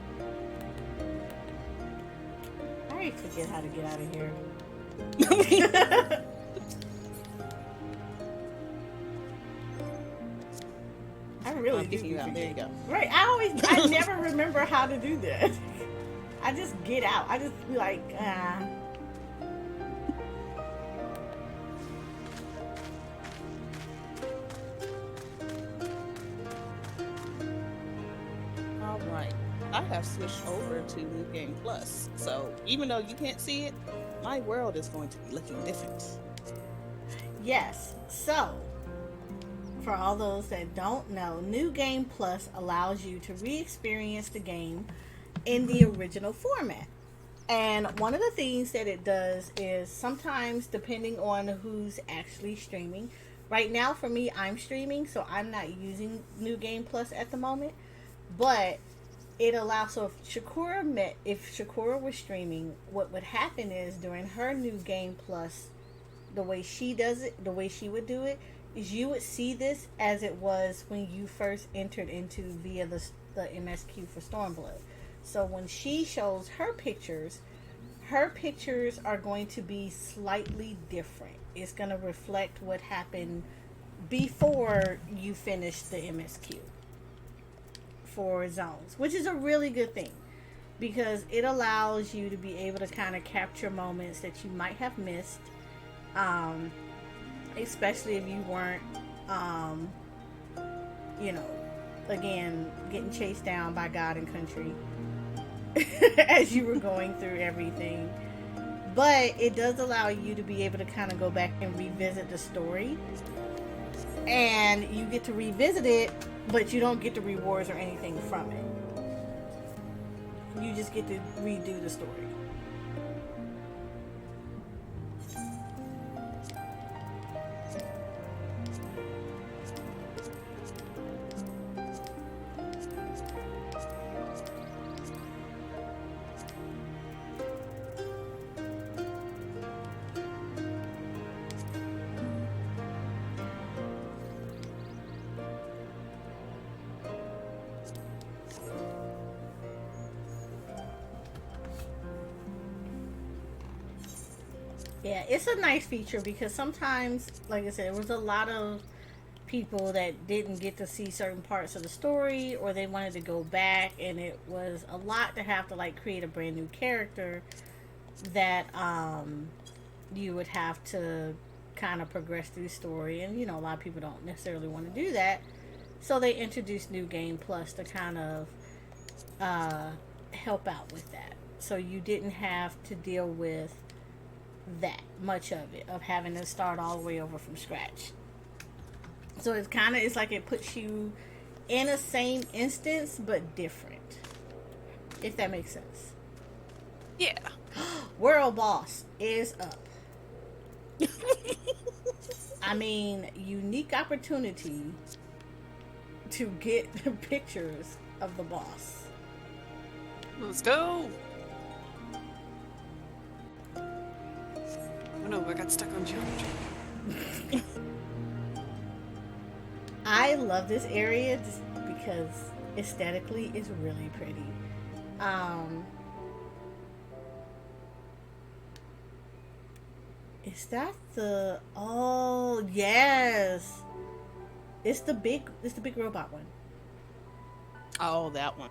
I already forget how to get out of here. I really do. You out. There you go. Right. I never remember how to do that. I just get out. I just be like, All right. I have switched over to New Game Plus. So even though you can't see it, my world is going to be looking different. yes. So, for all those that don't know, New Game Plus allows you to re-experience the game in the original format. And one of the things that it does is sometimes, depending on who's actually streaming, right now for me, I'm streaming, so I'm not using New Game Plus at the moment. But it allows, so if Shakura was streaming, what would happen is during her New Game Plus, the way she does it, the way she would do it, is you would see this as it was when you first entered into via the MSQ for Stormblood. So when she shows her pictures are going to be slightly different. It's going to reflect what happened before you finished the MSQ for zones, which is a really good thing because it allows you to be able to kind of capture moments that you might have missed, especially if you weren't, again, getting chased down by God and country as you were going through everything. But it does allow you to be able to kind of go back and revisit the story, and you get to revisit it, but you don't get the rewards or anything from it. You just get to redo the story. Yeah, it's a nice feature because sometimes, like I said, there was a lot of people that didn't get to see certain parts of the story, or they wanted to go back, and it was a lot to have to like create a brand new character that you would have to kind of progress through the story, and a lot of people don't necessarily want to do that, so they introduced New Game Plus to kind of help out with that, so you didn't have to deal with that much of it, of having to start all the way over from scratch. So it's like it puts you in a same instance but different, if that makes sense. Yeah. World boss is up. I mean, unique opportunity to get pictures of the boss. Let's go. Oh no, I got stuck on geometry. I love this area just because aesthetically it's really pretty. Is that the... Oh, yes. It's the big robot one. Oh, that one.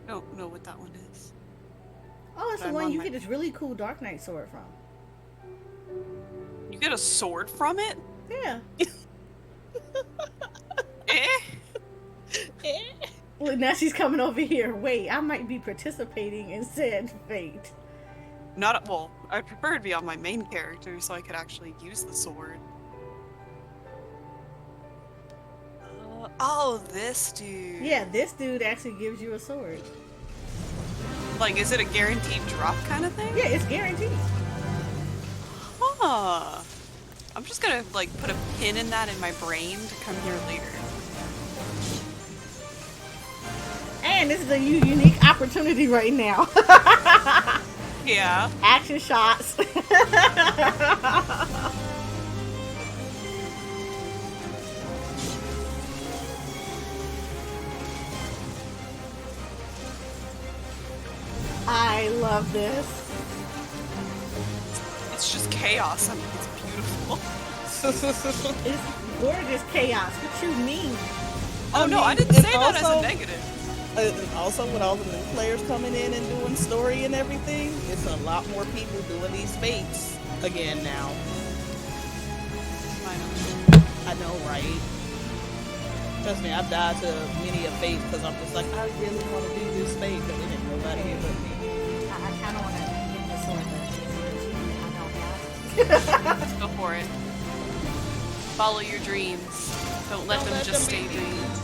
I don't know what that one is. Oh, it's the I'm one on you my- get this really cool Dark Knight sword from. You get a sword from it? Yeah. Eh? Well, now she's coming over here. Wait, I might be participating in said fate. Well, I'd prefer to be on my main character so I could actually use the sword. Oh, this dude. Yeah, this dude actually gives you a sword. Like, is it a guaranteed drop kind of thing? Yeah, it's guaranteed. Huh. I'm just gonna, like, put a pin in that in my brain to come here later. And this is a unique opportunity right now. Yeah. Action shots. I love this. It's just chaos. I mean, it's beautiful. It's gorgeous chaos. What you mean? Oh, no, I didn't it's say that as also- a negative. And also, with all the new players coming in and doing story and everything, it's a lot more people doing these fates again now. I know, right? Trust me, I've died to many a fate because I'm just like, I really want to do this fate, but then nobody here but me. I kind of want to get the sword, but I don't have. Go for it. Follow your dreams. Don't let them just stay dreams.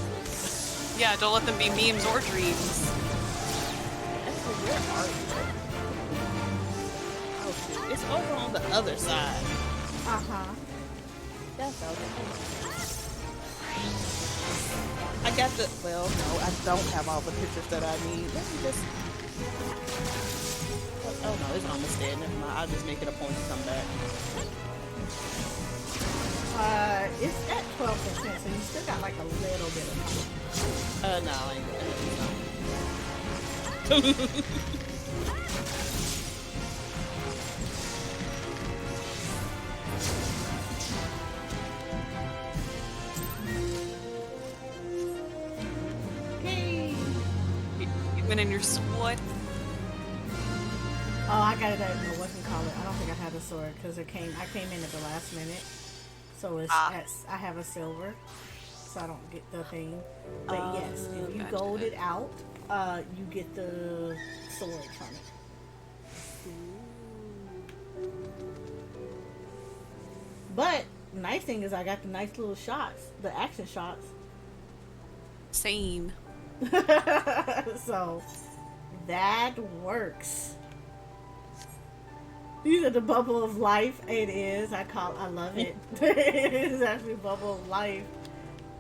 Yeah, don't let them be memes or dreams. Actually, where are you? Oh shit, it's over on the other side. Uh-huh. That's okay. I got the, well, no, I don't have all the pictures that I need. Let me just, oh no, it's almost dead. Never mind, I'll just make it a point to come back. It's at 12%, so you still got like a little bit of time. No, I ain't Hey. Even in your squad. Oh, I got it at, no, what can you call it? I don't think I had a sword because I came in at the last minute. So it's I have a silver, so I don't get the thing. But yes, if you gotcha. gold it out, you get the sword from it. But nice thing is I got the nice little shots, the action shots. Same. So that works. These are the bubble of life. It is. I love it. It is actually bubble of life.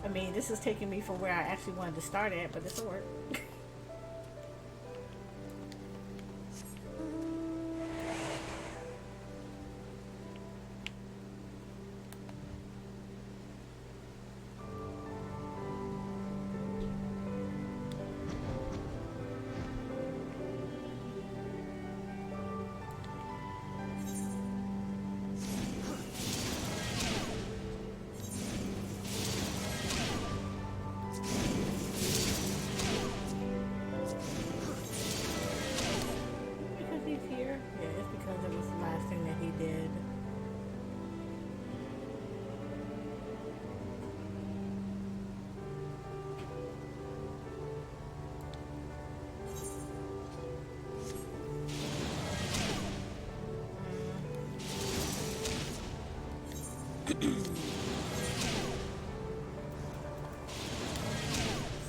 I mean, this is taking me from where I actually wanted to start at, but it'll work.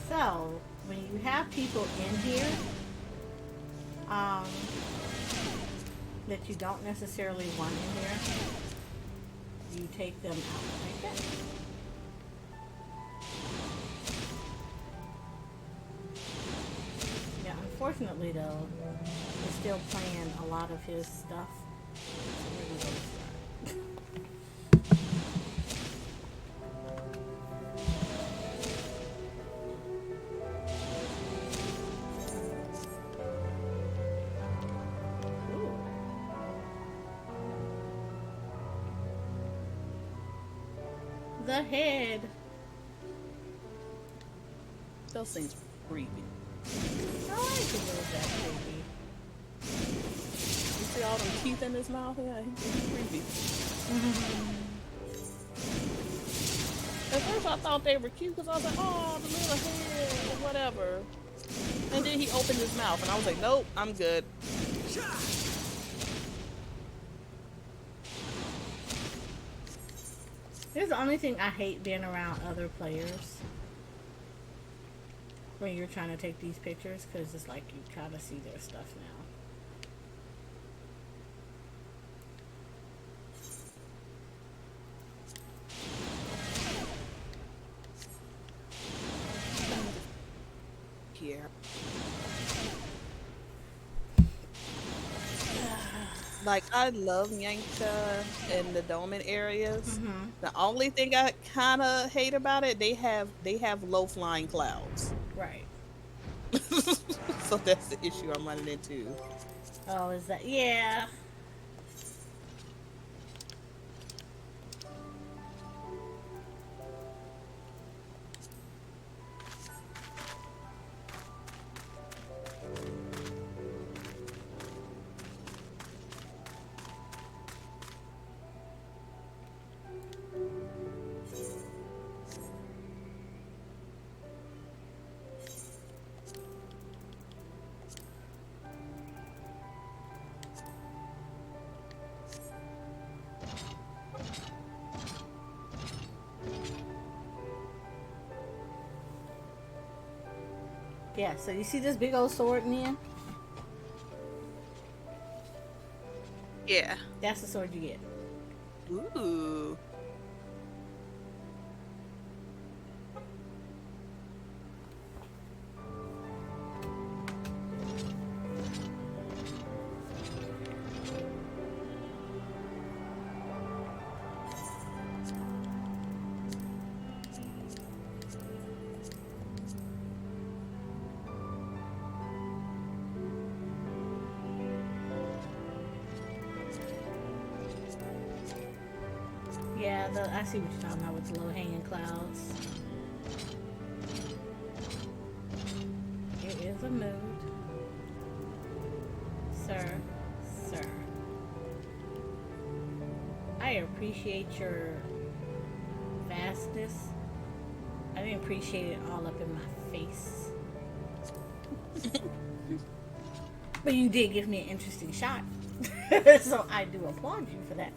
So, when you have people in here that you don't necessarily want in here, you take them out like that. Yeah, unfortunately though, it's still playing a lot of his stuff. So where do those start? The head. Those things creepy. I like a little that creepy. You see all them teeth in his mouth? Yeah, he's creepy. At first I thought they were cute because I was like, oh, the little head or whatever. And then he opened his mouth and I was like, nope, I'm good. Here's the only thing I hate being around other players when you're trying to take these pictures, because it's like you kind of see their stuff now. Here. Like, I love Yanxia and the Doman areas. The only thing I kind of hate about it, they have low flying clouds. Right. So that's the issue I'm running into. Oh, is that? Yeah. Yeah, so you see this big old sword in the end? Yeah. That's the sword you get. Ooh. Yeah, I see what you're talking about with the low hanging clouds. It is a mood. Sir. I appreciate your vastness. I didn't appreciate it all up in my face. But you did give me an interesting shot. So I do applaud you for that.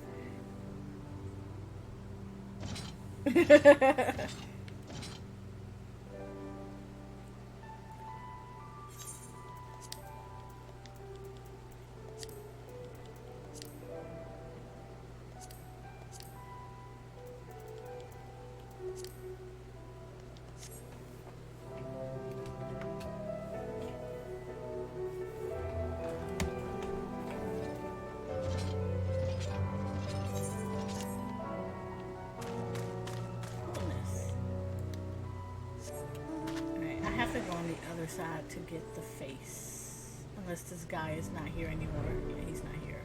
Side to get the face, unless this guy is not here anymore. Yeah, he's not here.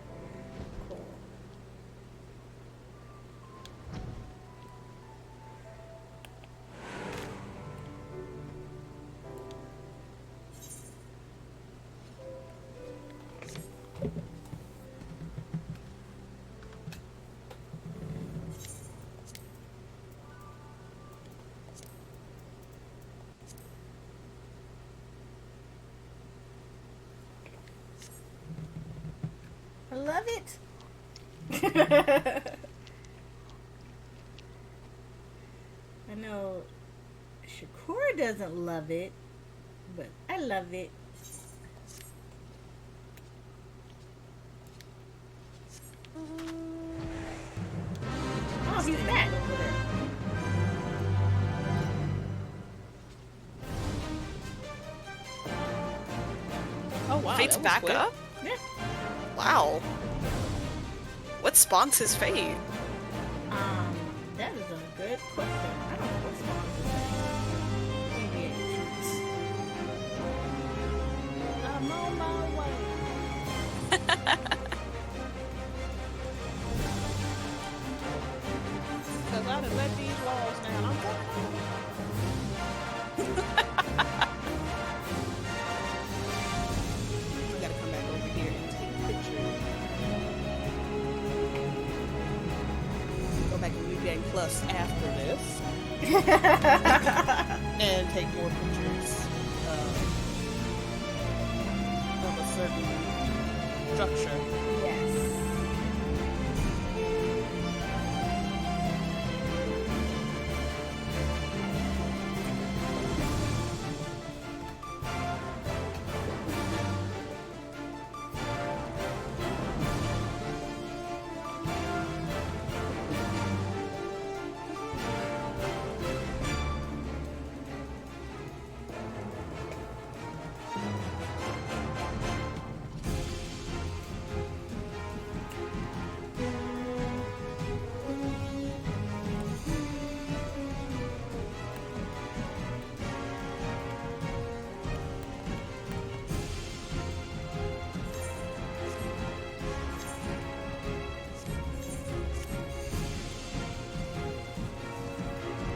Cool. I love it. know Shakur doesn't love it, but I love it. Oh, he's back over there. Oh wow. Fate's that was back quick. up? Yeah. Wow. What spawns his fate? That is a good question. I don't know what spawns his fate. Maybe it cheats. I'm on my way. Cause I done let these walls down. I'm coming. We gotta come back over here and take pictures. Go back to Ruby Plus after this and take more pictures of a certain structure. Yes.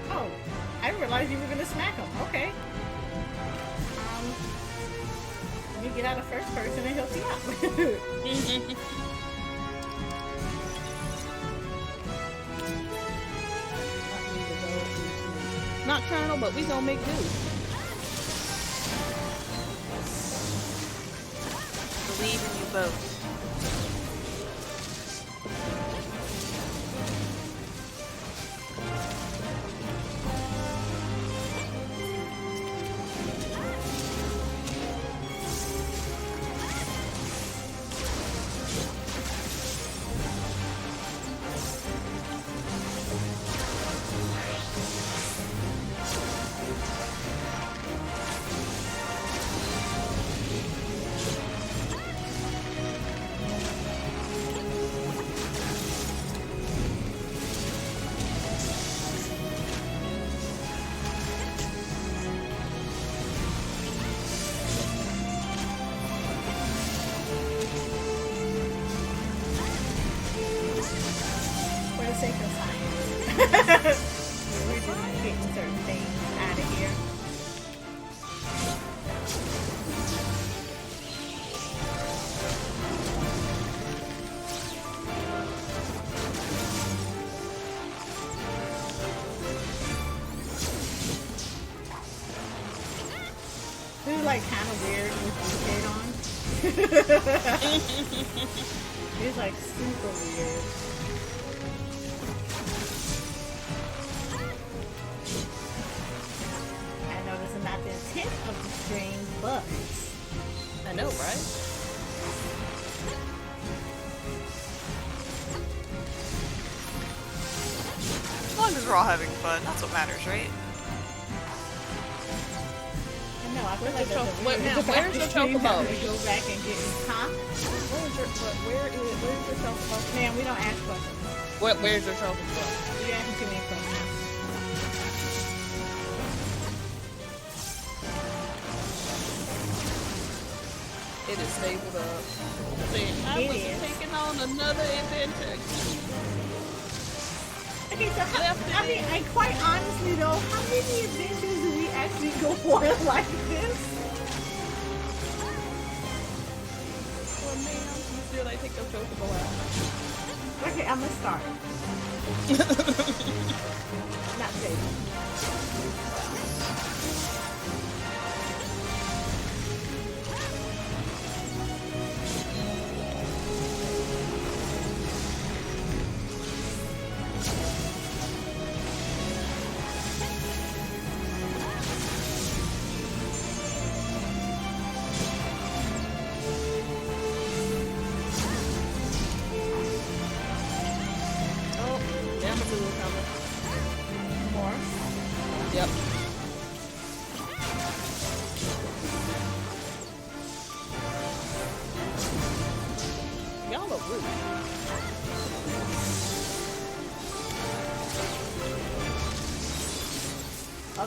Oh, I didn't realize you were gonna smack him. Okay. Let me get out of first person and help you out. Nocturnal, but we gonna make do. Believe in you both. For the sake of science. We're just getting certain things out of here. This is like kind of weird with the on. It's like super weird. I know this is not the intent of the stream, but I know, right? As long as we're all having fun, that's what matters, right? I know I feel like the that's a choc- weird now, where's the stream chocobo? having to go back and get huh? Where's your chocobo? Man, we don't ask questions. Where's your chocobo? We asking too many questions. It is stapled up. Saying, I It was is. taking on another adventure. Okay, so Left I mean, I quite honestly though, how many adventures do we actually go on like this? Well, ma'am, you still like take your chocobo out. Okay, I'm gonna start. Not safe.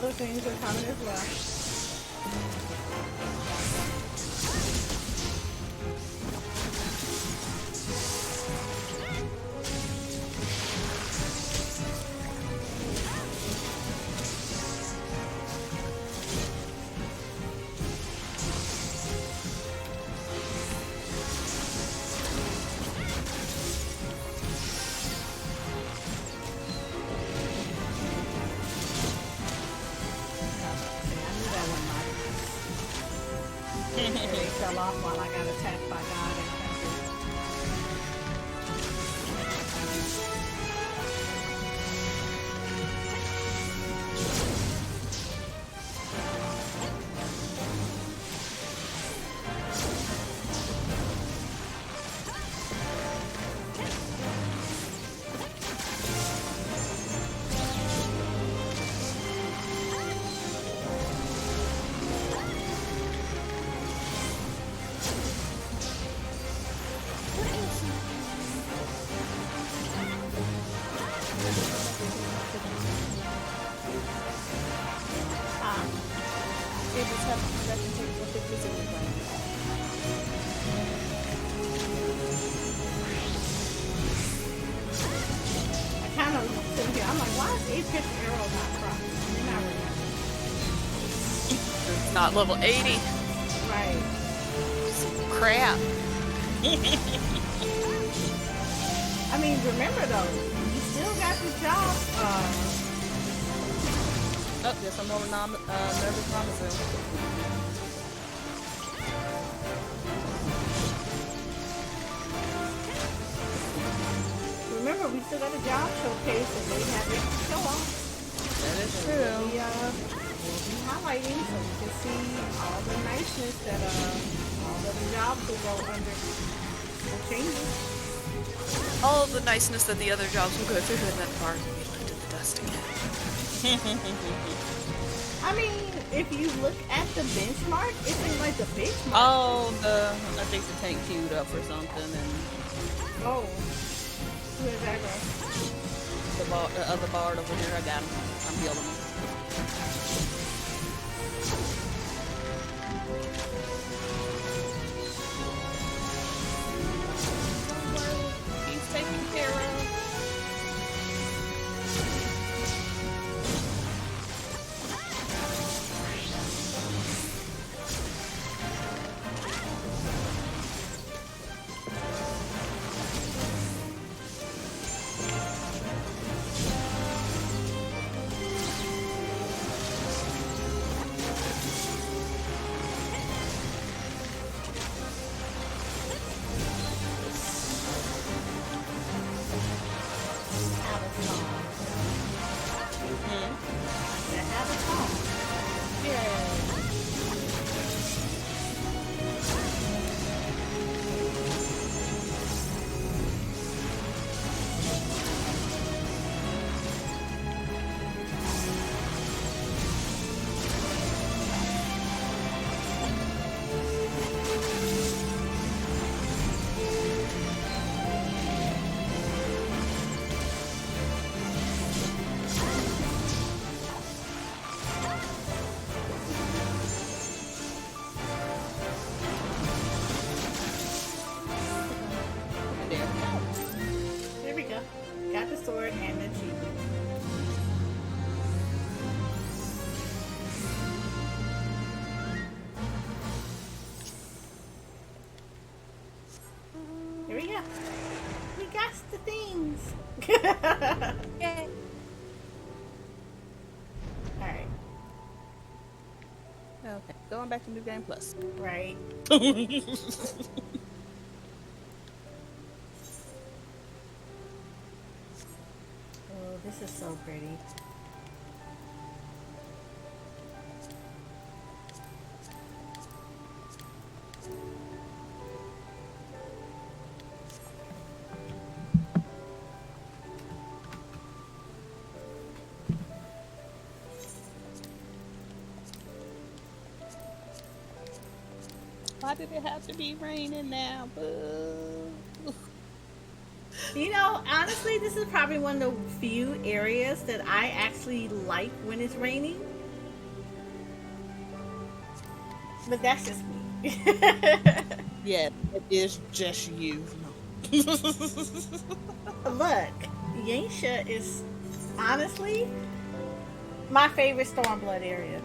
other things are coming as well. Fell off while I got attacked by God and not level 80. right. Crap. I mean, remember though, you still got the job. Oh, there's some more nervous promises. Remember, we still got a job showcase that they have to show off. That is true. We'll be highlighting so you can see all the niceness that all the jobs will go under the changes. All of the niceness that the other jobs will go through, and then part will be left in the dust again. I mean, if you look at the benchmark, it seems like the benchmark. Oh, I think the tank queued up or something, and oh, who is that guy? the other bard over here, I got him. I'm healing him. He's taken care of. Yay. Alright. Okay, going back to New Game Plus. Right. Oh, this is so pretty. Why did it have to be raining now? Boo. You know, honestly, this is probably one of the few areas that I actually like when it's raining. But that's just me. Yeah, it is just you. No. Look, Yanxia is honestly my favorite Stormblood area.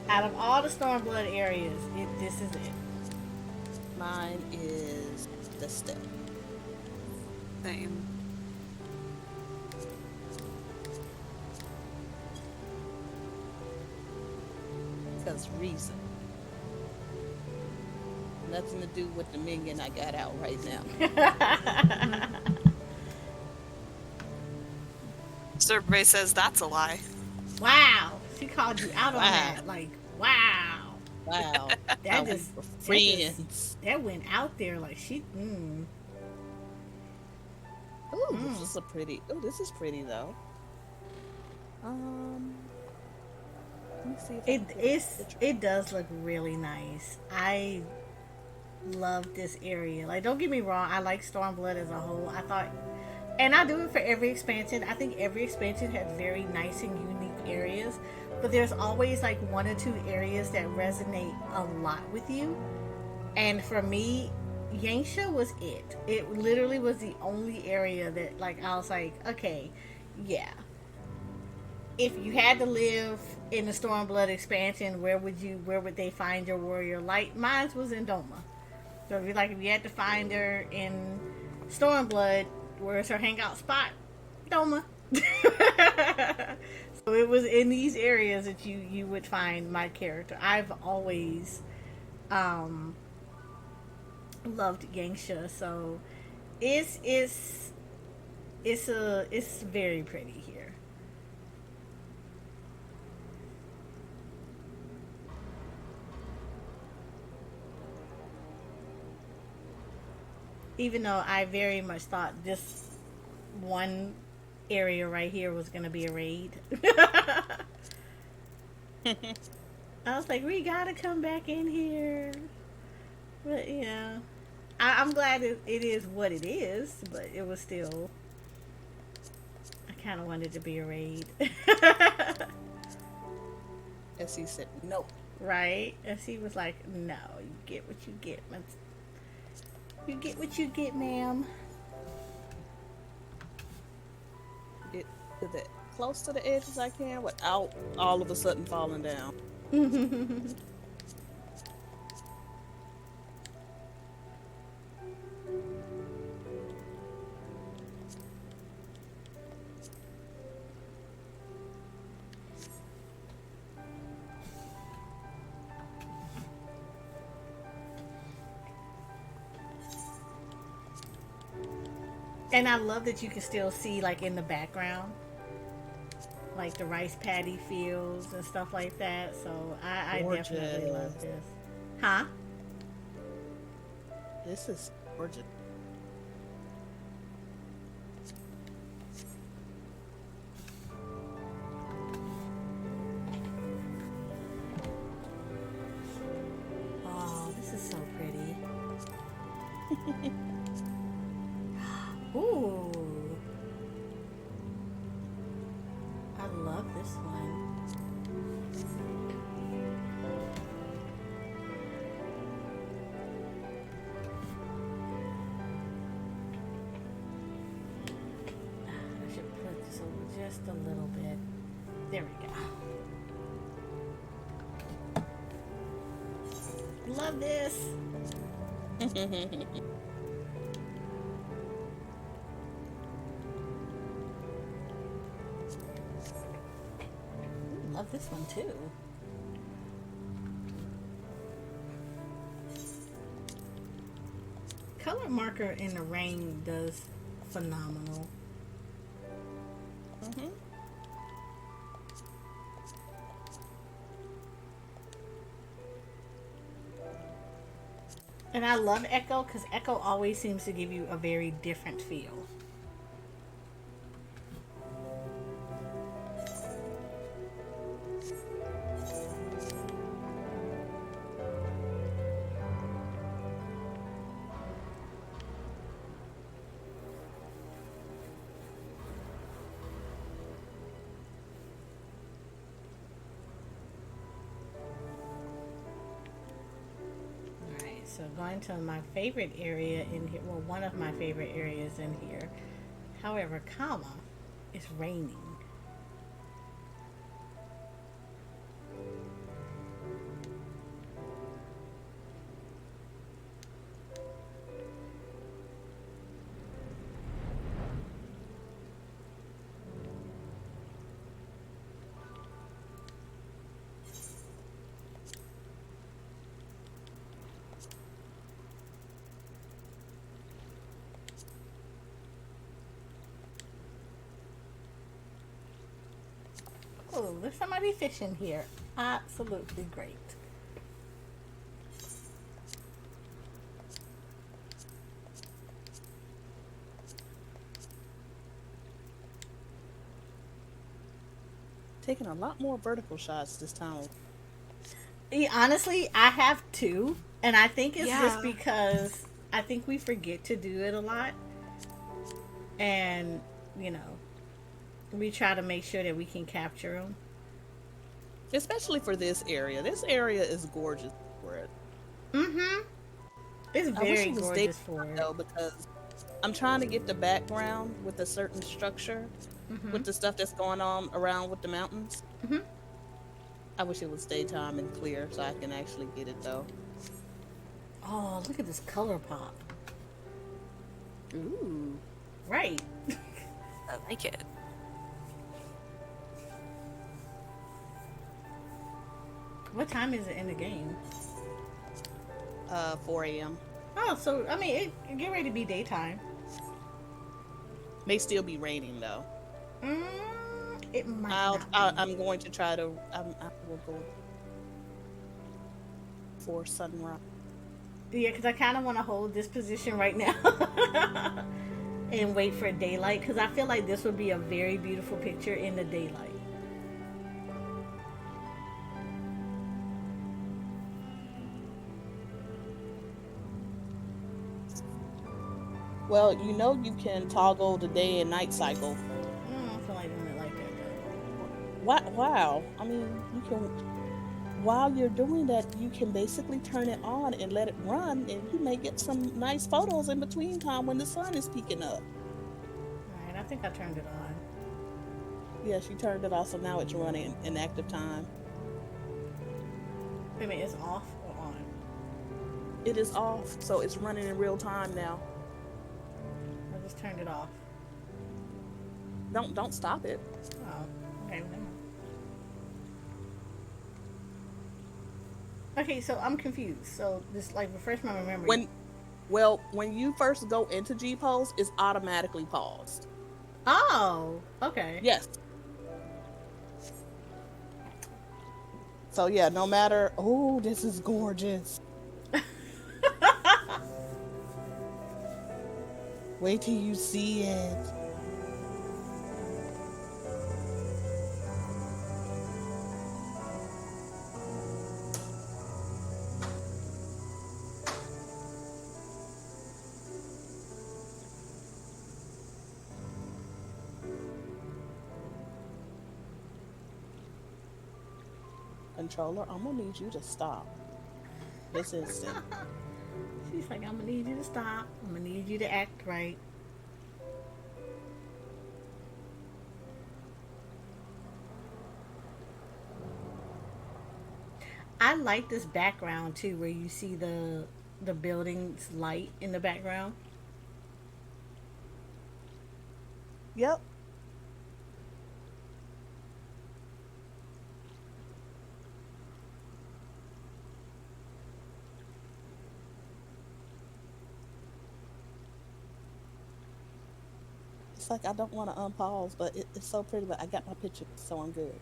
Out of all the Stormblood areas, this is it. Mine is the step. Same. Because reason. Nothing to do with the minion I got out right now. Survey says that's a lie. Wow, she called you out on Wow. that. Like, wow. Wow. That just friends. that went out there like she. Oh, this is a pretty. Oh, this is pretty though. Let me see if It does look really nice. I love this area. Like, don't get me wrong, I like Stormblood as a whole. I thought, and I do it for every expansion. I think every expansion has very nice and unique areas, but there's always like one or two areas that resonate a lot with you. And for me, Yanxia was it. It literally was the only area that, like, I was like, okay, yeah. If you had to live in the Stormblood expansion, where would they find your warrior light? Mine was in Doma. So if you had to find her in Stormblood, where's her hangout spot? Doma. So it was in these areas that you would find my character. I've always loved Yanxia, so it's very pretty here. Even though I very much thought this one area right here was gonna be a raid. I was like, we gotta come back in here. But yeah, I'm glad it is what it is, but it was still, I kind of wanted to be a raid. as he said, no. Right? And she was like, no, you get what you get. You get what you get, ma'am. Get to the close to the edge as I can without all of a sudden falling down. And I love that you can still see, like, in the background, like the rice paddy fields and stuff like that. So I definitely love this. Huh? This is gorgeous. Oh, this is so pretty. Ooh. I love this one. I should put this over just a little bit. There we go. Love this. Love this one too. Color marker in the rain does phenomenal. And I love Echo because Echo always seems to give you a very different feel. so going to my favorite area in here, well, one of my favorite areas in here. However, it's raining. Oh, there's somebody fishing here. Absolutely great. Taking a lot more vertical shots this time. Honestly, I have two, and I think it's Yeah. just because I think we forget to do it a lot, and we try to make sure that we can capture them. Especially for this area. This area is gorgeous for it. Mm-hmm. It's I wish very it was gorgeous for daytime it. though, because I'm trying to get the background with a certain structure, Mm-hmm. with the stuff that's going on around with the mountains. Mm-hmm. I wish it was daytime and clear so I can actually get it though. Oh, look at this color pop. Ooh, Right. I like it. What time is it in the game? 4 a.m. Oh, so I mean, it get ready to be daytime. May still be raining though. It might not be. I'm going to try to. I will go for sunrise. Yeah, because I kind of want to hold this position right now and wait for daylight, because I feel like this would be a very beautiful picture in the daylight. Well, you can toggle the day and night cycle. I feel like doing it like that though. What? Wow. I mean, you can. While you're doing that, you can basically turn it on and let it run, and you may get some nice photos in between time when the sun is peeking up. Alright, I think I turned it on. Yes, you turned it off, so now it's running in active time. Wait a minute, it's off or on? It is off, so it's running in real time now. I just turned it off. Don't stop it. Oh, okay, never mind. Okay, so I'm confused. So just like refresh my memory. When you first go into G-Pose, it's automatically paused. Oh, okay. Yes. So yeah, no matter. Oh, this is gorgeous. Wait till you see it. Controller, I'm gonna need you to stop this instant. She's like, I'm gonna need you to stop. I'm gonna need you to act right. I like this background too, where you see the building's light in the background. Yep. It's like I don't want to unpause, but it's so pretty. But I got my picture, so I'm good.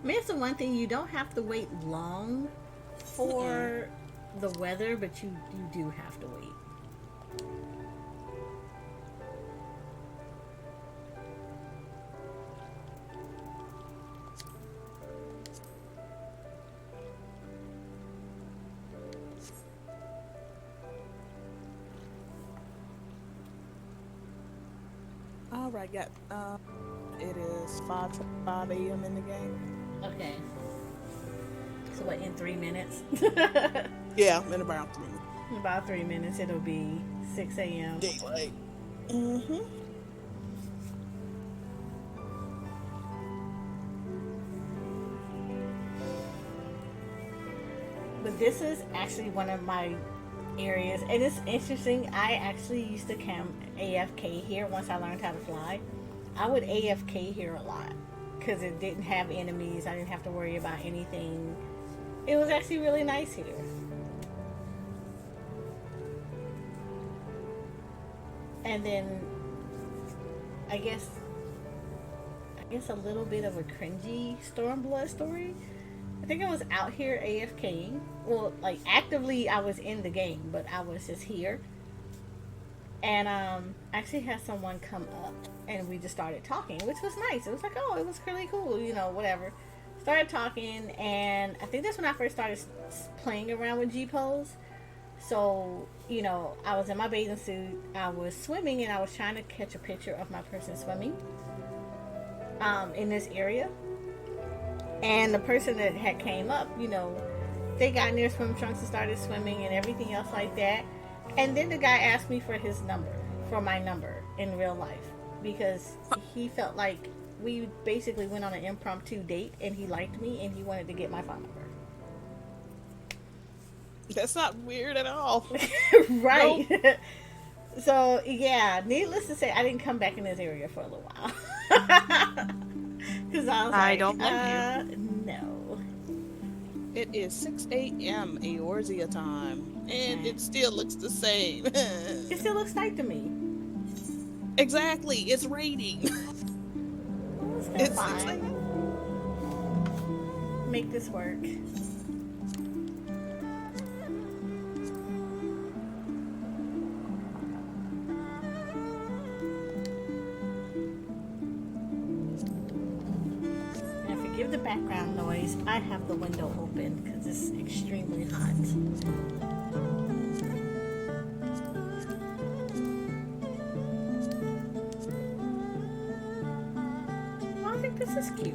I mean, it's the one thing, you don't have to wait long for the weather, but you do have to wait. All right, got it is 5:25 a.m. in the game. Okay. So what, in 3 minutes? Yeah, in about 3 minutes. In about 3 minutes, it'll be 6 a.m. Daylight. Mm-hmm. But this is actually one of my areas, and it's interesting. I actually used to camp AFK here once I learned how to fly. I would AFK here a lot because it didn't have enemies. I didn't have to worry about anything. It was actually really nice here. And then I guess a little bit of a cringy Stormblood story. I think I was out here AFKing. Well, like actively I was in the game, but I was just here. And actually had someone come up and we just started talking, which was nice. It was like, oh, it was really cool, you know, whatever. Started talking, and I think that's when I first started playing around with G-pose. So, you know, I was in my bathing suit, I was swimming, and I was trying to catch a picture of my person swimming in this area. And the person that had came up, you know, they got in their swim trunks and started swimming and everything else like that. And then the guy asked me for my number in real life, because he felt like we basically went on an impromptu date and he liked me and he wanted to get my phone number. That's not weird at all. Right. Nope. So, yeah, needless to say, I didn't come back in this area for a little while. Because I was like, I don't blame you. No. It is 6 a.m. Eorzea time, and it still looks the same. It still looks night to me. Exactly, it's raining. It's fine. Make this work. And forgive the background noise. I have the window open because it's extremely hot. This is cute.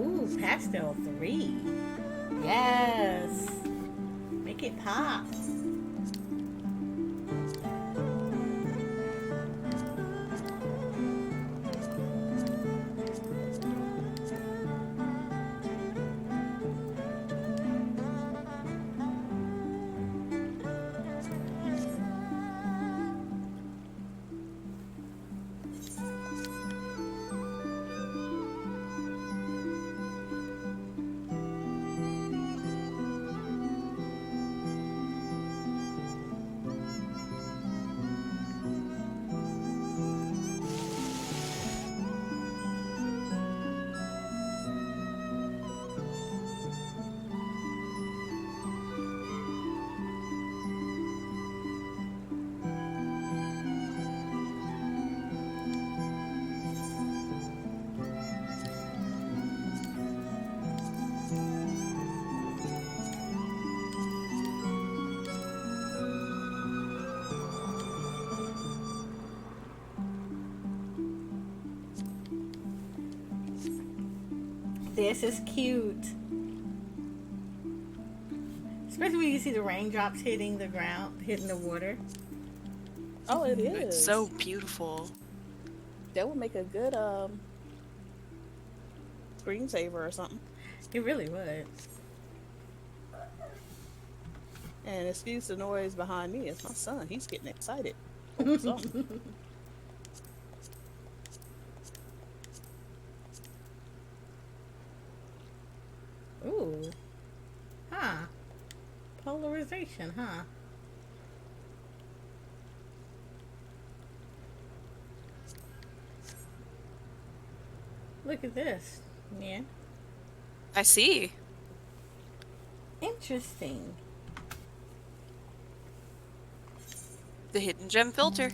Ooh, pastel 3. Yes. Make it pop. This is cute. Especially when you see the raindrops hitting the ground, hitting the water. Oh, it is. It's so beautiful. That would make a good screensaver or something. It really would. And excuse the noise behind me. It's my son. He's getting excited. Oh, so. Ooh. Huh. Polarization, huh? Look at this. Yeah. I see. Interesting. The hidden gem filter.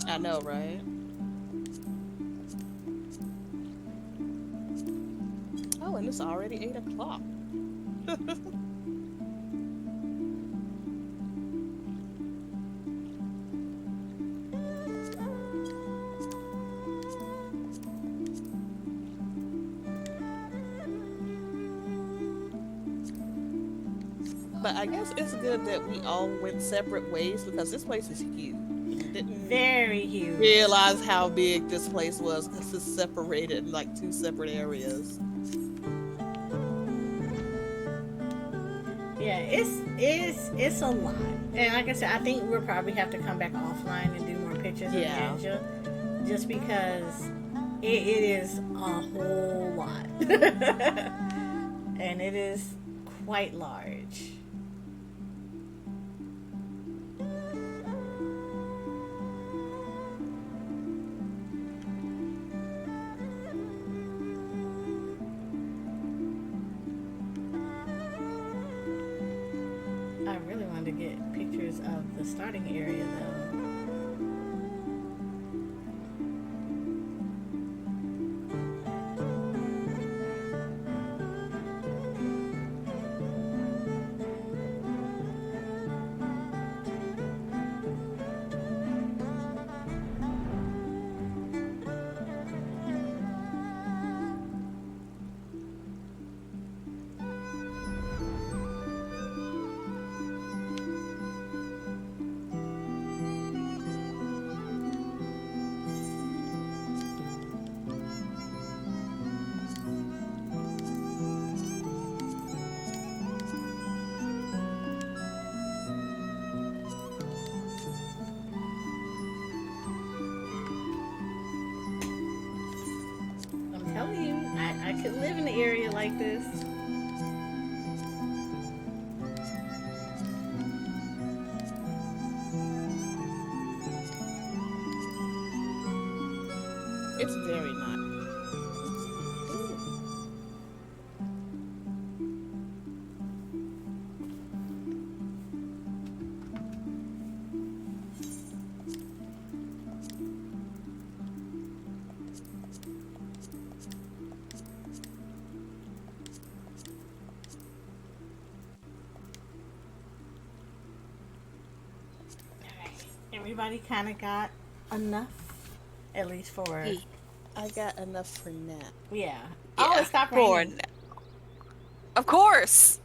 I know, right? Oh, and it's already 8 o'clock. But I guess it's good that we all went separate ways because this place is huge. Didn't Very huge. realize how big this place was because it's separated in like 2 separate areas. Yeah, it's a lot. And like I said, I think we'll probably have to come back offline and do more pictures of Ninja. Just because it is a whole lot. And it is quite large. I really wanted to get pictures of the starting area though. I'm telling you, I could live in an area like this. It's very nice. Everybody kind of got enough, at least for I got enough for now. yeah. Oh, it stopped for raining. now. Of course.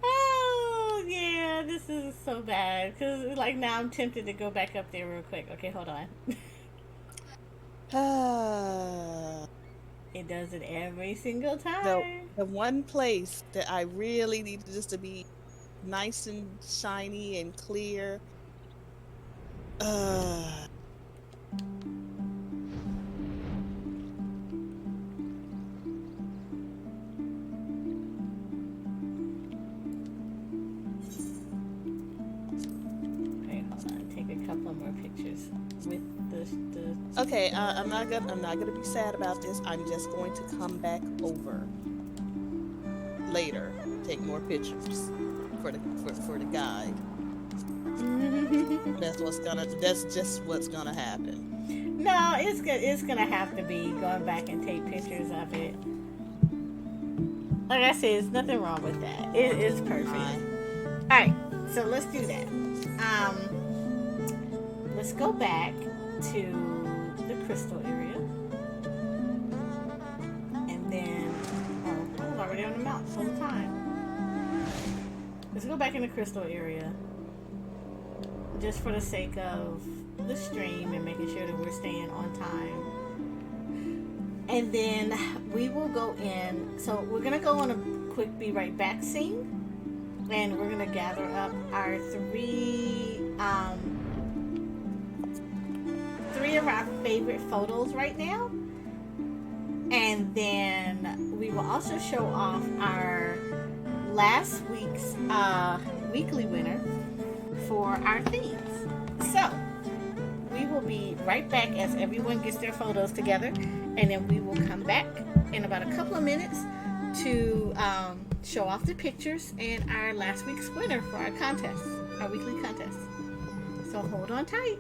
Oh yeah, this is so bad because like now I'm tempted to go back up there real quick. Okay, hold on. It does it every single time. The one place that I really needed this to be nice and shiny and clear. Okay, hold on. Take a couple more pictures with the. Okay, I'm not gonna be sad about this. I'm just going to come back over later, take more pictures for the guide. That's just what's gonna happen. No, it's good. It's gonna have to be going back and take pictures of it. Like I said, there's nothing wrong with that. It's perfect. All right, so let's do that. Let's go back to the crystal area, and then I was already on the mount the whole time. Let's go back in the crystal area, just for the sake of the stream and making sure that we're staying on time. And then we will go in. So we're going to go on a quick be right back scene. And we're going to gather up our three of our favorite photos right now. And then we will also show off our last week's weekly winner for our themes. So we will be right back as everyone gets their photos together, and then we will come back in about a couple of minutes to show off the pictures and our last week's winner for our contest, our weekly contest. So hold on tight.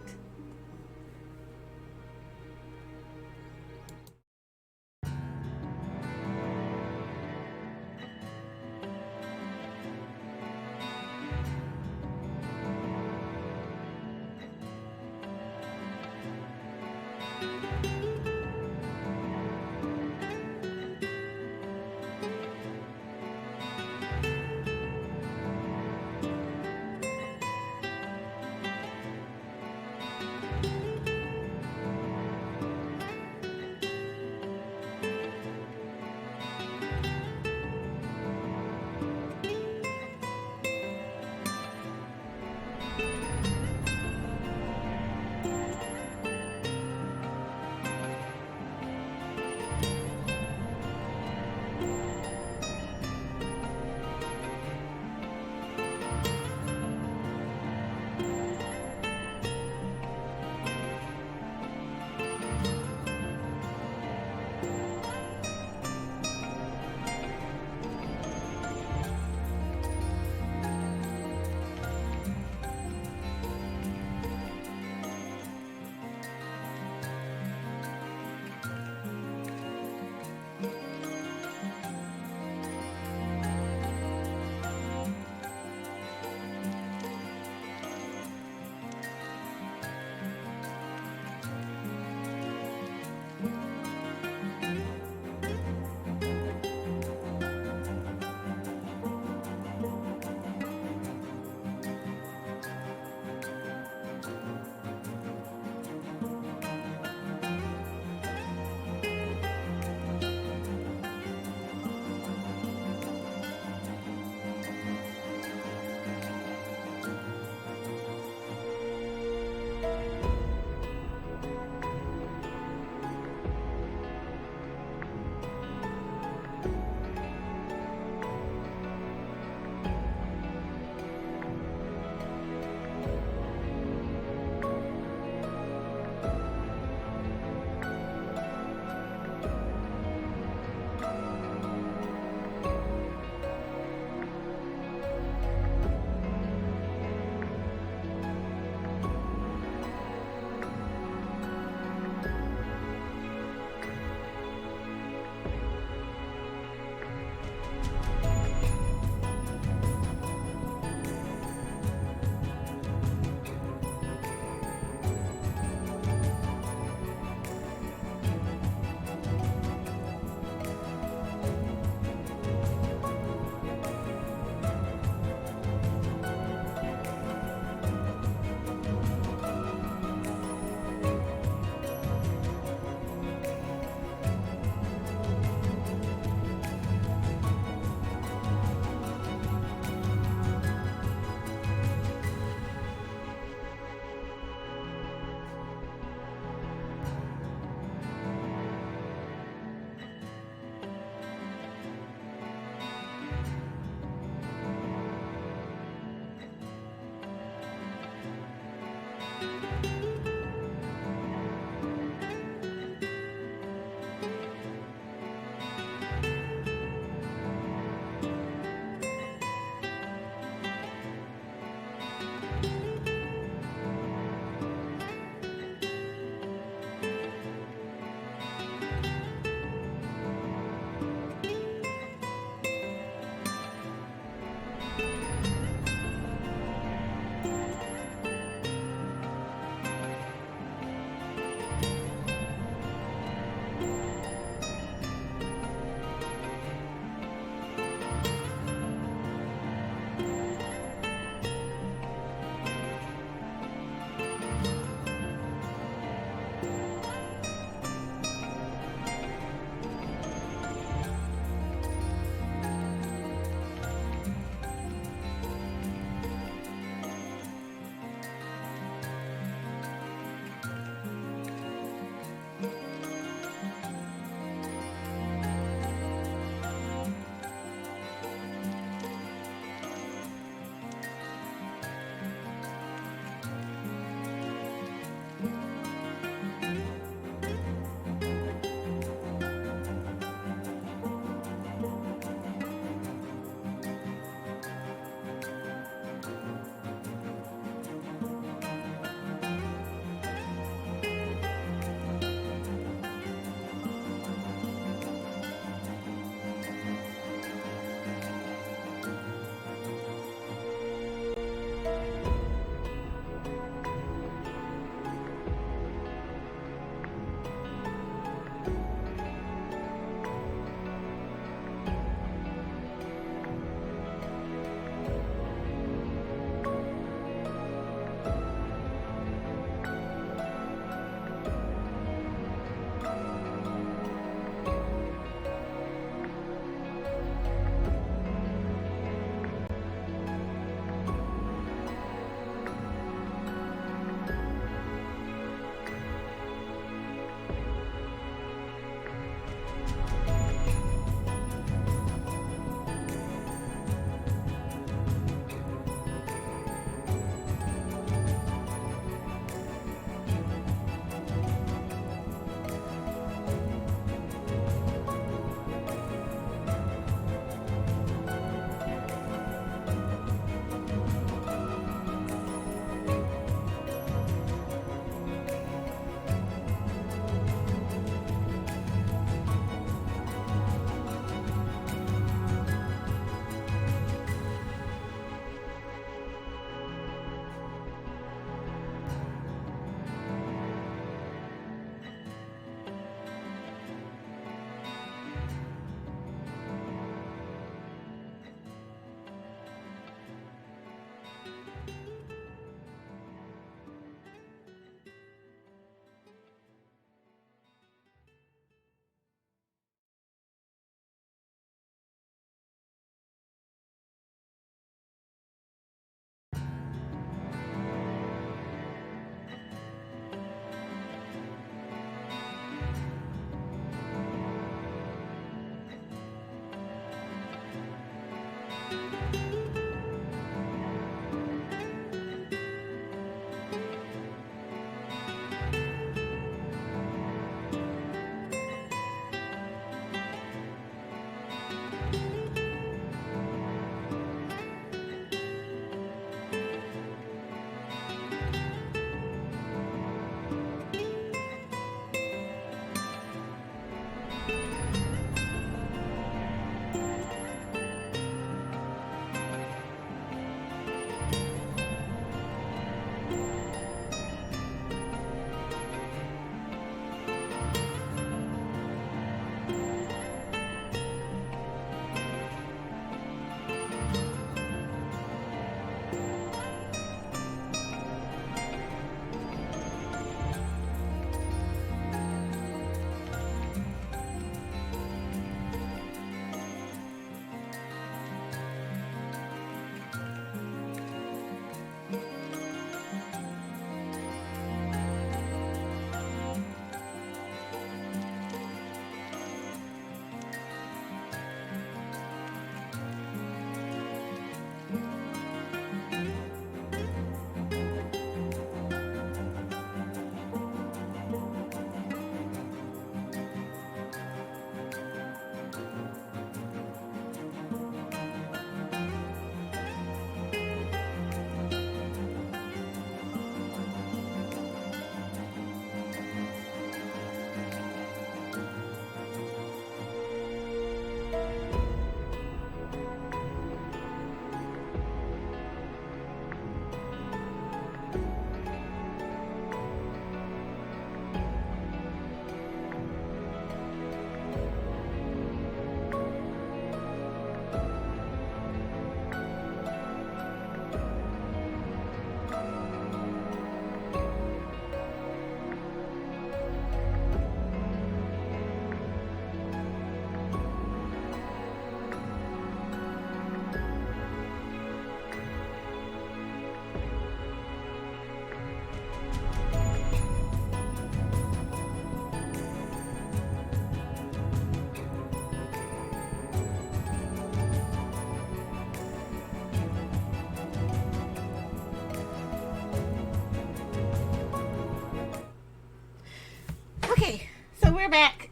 Okay, so we're back.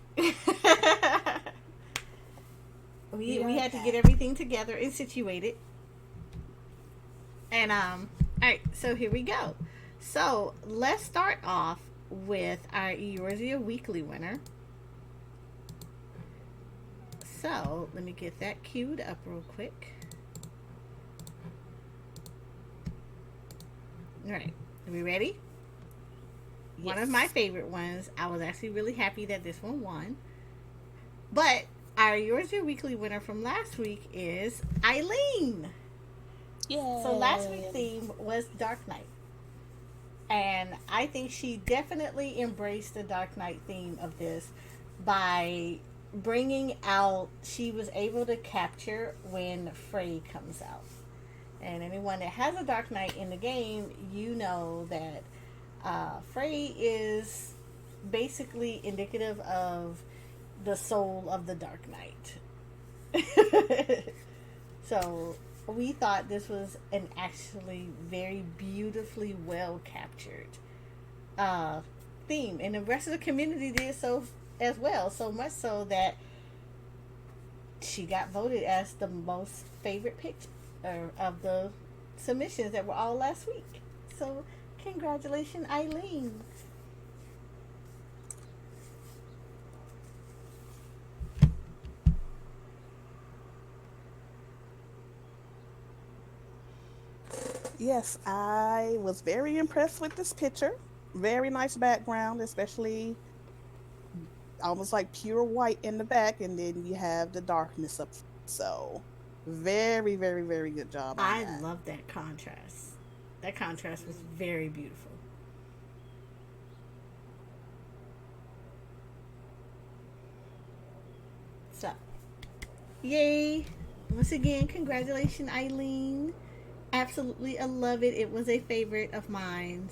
we had to get everything together and situated. And alright, so here we go. So let's start off with our Eorzea weekly winner. So let me get that queued up real quick. Alright, are we ready? Yes. One of my favorite ones. I was actually really happy that this one won. But our Eorzea weekly winner from last week is Eileen. Yay. So last week's theme was Dark Knight. And I think she definitely embraced the Dark Knight theme of this by bringing out, she was able to capture when Frey comes out. And anyone that has a Dark Knight in the game, you know that Frey is basically indicative of the soul of the Dark Knight. So we thought this was an actually very beautifully well captured theme, and the rest of the community did so as well, so much so that she got voted as the most favorite picture of the submissions that were all last week. So congratulations, Eileen. Yes, I was very impressed with this picture. Very nice background, especially almost like pure white in the back, and then you have the darkness up. So very, very, very good job. I love that contrast. That contrast was very beautiful. So, yay. Once again, congratulations, Eileen. Absolutely, I love it. It was a favorite of mine.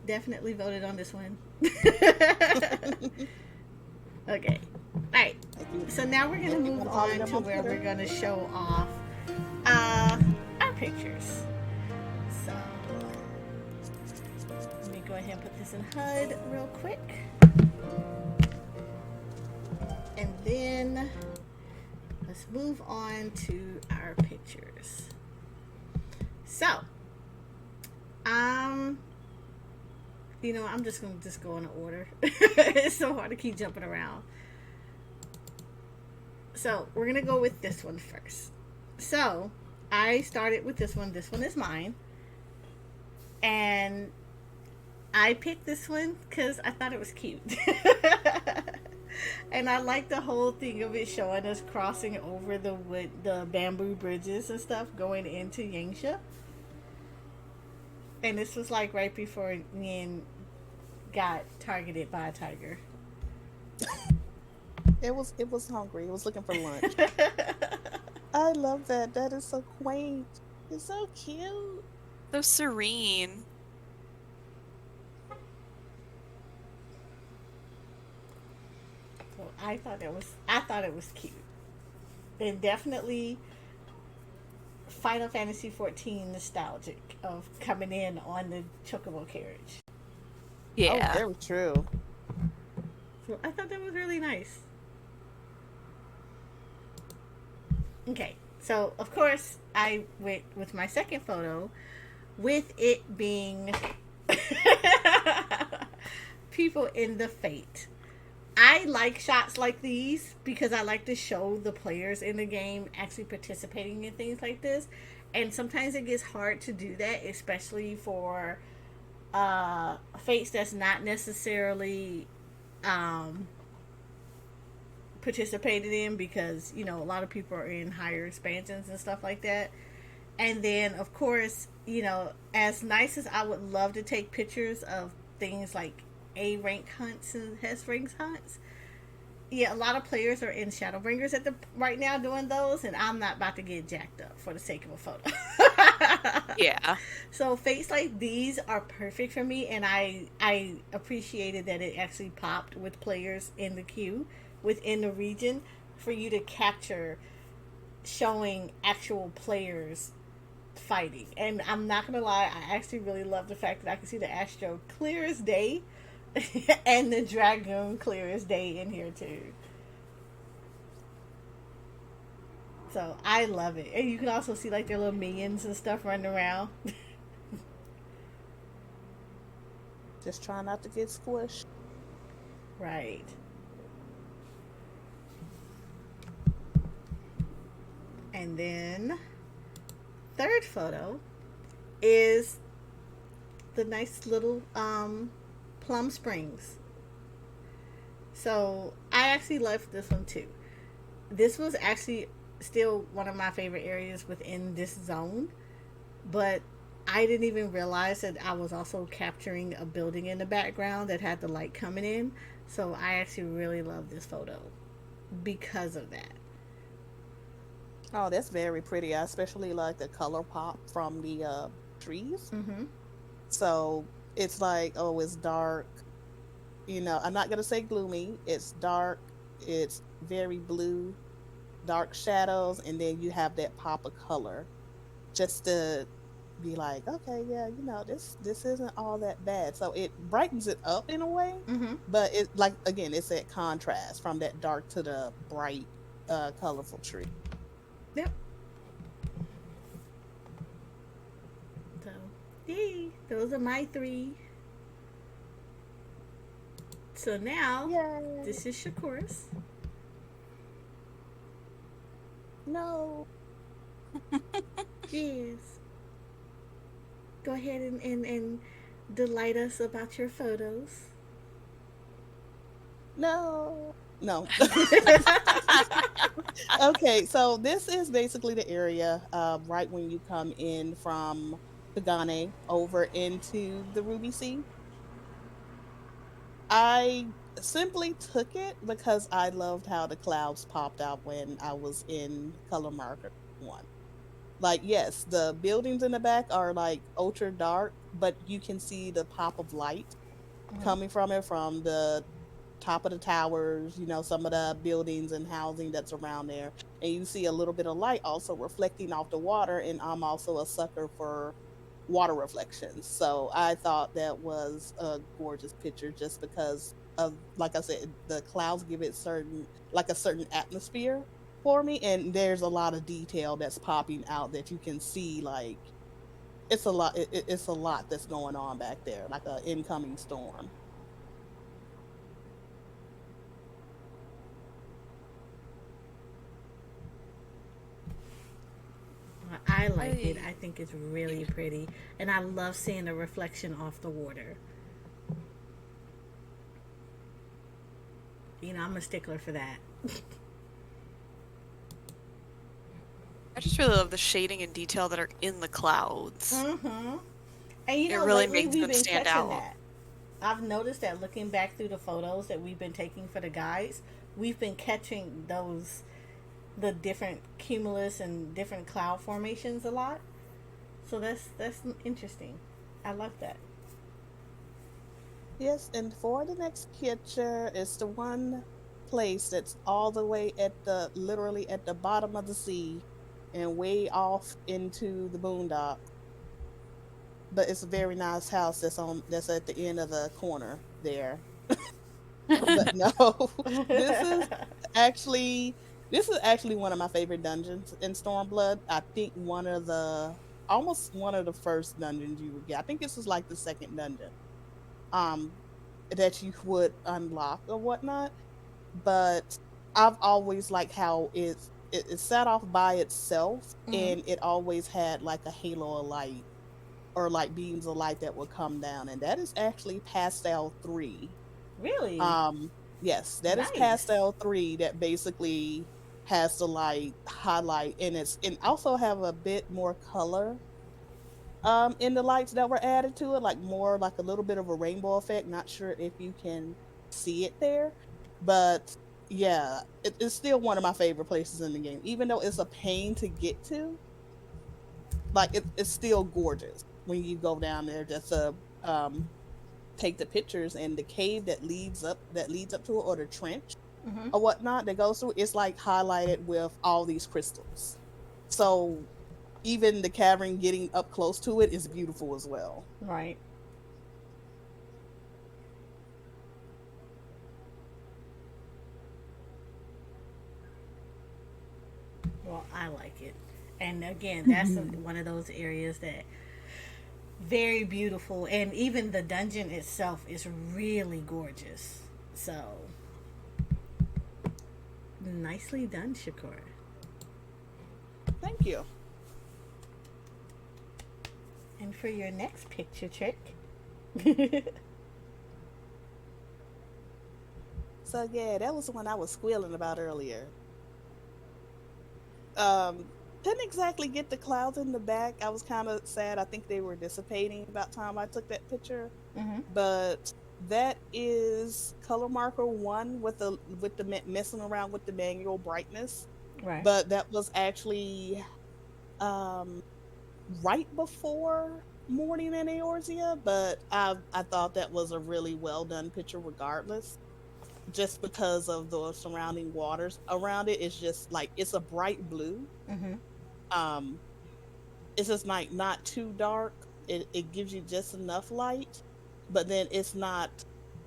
Definitely voted on this one. Okay. Alright. So now we're going to move on to where we're going to show off our pictures. So, let me go ahead and put this in HUD real quick. And then let's move on to our pictures. So, you know, I'm just going to go in order. It's so hard to keep jumping around. So, we're going to go with this one first. So, I started with this one. This one is mine. And I picked this one because I thought it was cute. And I like the whole thing of it showing us crossing over the bamboo bridges and stuff going into Yanxia. And this was like right before Neath got targeted by a tiger. It was hungry. It was looking for lunch. I love that. That is so quaint. It's so cute. So serene. So I thought it was cute. And definitely Final Fantasy XIV nostalgic of coming in on the Chocobo carriage. Yeah. Oh, very true. So I thought that was really nice. Okay, so of course I went with my second photo, with it being people in the Fate. I like shots like these because I like to show the players in the game actually participating in things like this. And sometimes it gets hard to do that, especially for Fates that's not necessarily participated in, because, you know, a lot of people are in higher expansions and stuff like that. And then, of course, you know, as nice as I would love to take pictures of things like A rank hunts and S rank hunts, yeah, a lot of players are in Shadowbringers right now doing those, and I'm not about to get jacked up for the sake of a photo. Yeah. So fates like these are perfect for me, and I appreciated that it actually popped with players in the queue within the region for you to capture showing actual players fighting. And I'm not gonna lie, I actually really love the fact that I can see the Astro clear as day And the dragoon clear as day in here too. So I love it. And you can also see like their little minions and stuff running around. Just try not to get squished. Right. And then third photo is the nice little Plum Springs. So I actually loved this one too. This was actually still one of my favorite areas within this zone, but I didn't even realize that I was also capturing a building in the background that had the light coming in. So I actually really love this photo because of that. Oh, that's very pretty. I especially like the color pop from the trees. Mm-hmm. So it's like, oh, it's dark. I'm not gonna say gloomy. It's dark. It's very blue, dark shadows, and then you have that pop of color, just to be like, okay, yeah, this isn't all that bad. So it brightens it up in a way, Mm-hmm. but it like again, it's that contrast from that dark to the bright, colorful tree. Yep. So, yay. Those are my three. So now, Yay! this is Shakura's. No. Yes. Go ahead and delight us about your photos. No. No. Okay, so this is basically the area right when you come in from Kagane over into the Ruby Sea. I simply took it because I loved how the clouds popped out when I was in color marker one. Like, yes, the buildings in the back are like ultra dark, but you can see the pop of light Mm-hmm. coming from it from the top of the towers, some of the buildings and housing that's around there. And you see a little bit of light also reflecting off the water. And I'm also a sucker for water reflections. So I thought that was a gorgeous picture just because of, like I said, the clouds give it a certain atmosphere for me. And there's a lot of detail that's popping out that you can see. Like, it's a lot. It's a lot that's going on back there, like an incoming storm. I like it. I think it's really pretty. And I love seeing the reflection off the water. I'm a stickler for that. I just really love the shading and detail that are in the clouds. Mm-hmm. And It really lately makes we've them been stand catching out. that. I've noticed that looking back through the photos that we've been taking for the guides, we've been catching the different cumulus and different cloud formations a lot. So that's interesting. I love that. Yes, and for the next picture is the one place that's all the way literally at the bottom of the sea and way off into the boondock. But it's a very nice house that's at the end of the corner there. But no, this is actually this is actually one of my favorite dungeons in Stormblood. I think almost one of the first dungeons you would get. I think this is like the second dungeon. Um that you would unlock or whatnot. But I've always liked how it's set off by itself, Mm-hmm. and it always had like a halo of light or like beams of light that would come down, and that is actually Pastel 3. Really Um yes, that is nice. Pastel 3 that basically has the light highlight and also have a bit more color in the lights that were added to it, like more like a little bit of a rainbow effect. Not sure if you can see it there, but yeah, it's still one of my favorite places in the game. Even though it's a pain to get to, like it's still gorgeous when you go down there just to um take the pictures. And the cave that leads up to it, or the trench Mm-hmm. or whatnot that goes through, it's like highlighted with all these crystals. So even the cavern getting up close to it is beautiful as well. Right. Well, I like it. And again, that's one of those areas that very beautiful, and even the dungeon itself is really gorgeous. So nicely done, Shakur. Thank you. And for your next picture trick, So yeah, that was the one I was squealing about earlier. Didn't exactly get the clouds in the back. I was kind of sad. I think they were dissipating about time I took that picture. mm-hmm. But that is color marker one with the messing around with the manual brightness. Right. But that was actually um right before morning in Eorzea, but I thought that was a really well done picture regardless. Just because of the surrounding waters around it. It's just like it's a bright blue. Mm-hmm. Um it's just like not too dark. It gives you just enough light, but then it's not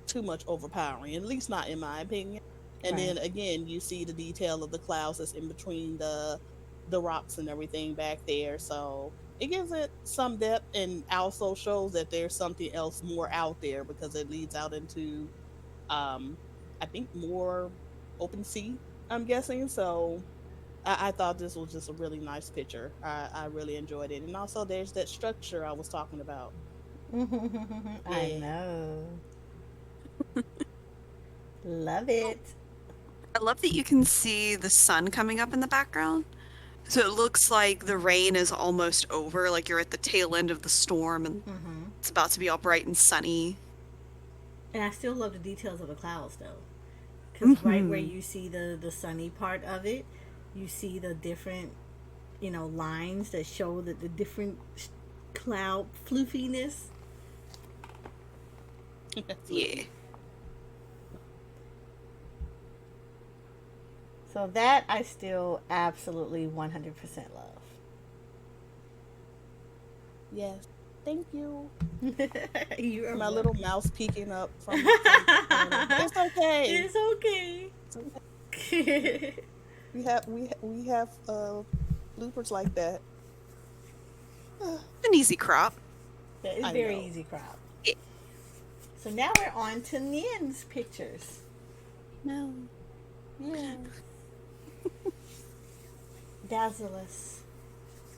too much overpowering, at least not in my opinion. And Right. then again, you see the detail of the clouds that's in between the rocks and everything back there. So it gives it some depth and also shows that there's something else more out there because it leads out into um I think more open sea, I'm guessing. So I thought this was just a really nice picture. I really enjoyed it. And also there's that structure I was talking about. I Yeah. know. Love it. I love that you can see the sun coming up in the background. So it looks like the rain is almost over, like you're at the tail end of the storm and Mm-hmm. it's about to be all bright and sunny. And I still love the details of the clouds, though. Because right where Mhm. you see the sunny part of it, you see the different, lines that show that the different cloud floofiness. Yeah. So that I still absolutely 100% love. Yes. Thank you. You are My welcome. little mouse peeking up from the corner. It's okay. It's okay. It's okay. We have bloopers like that. An easy crop. That is I very know. easy crop. Yeah. So now we're on to Nin's pictures. No. Yeah. Dazzless.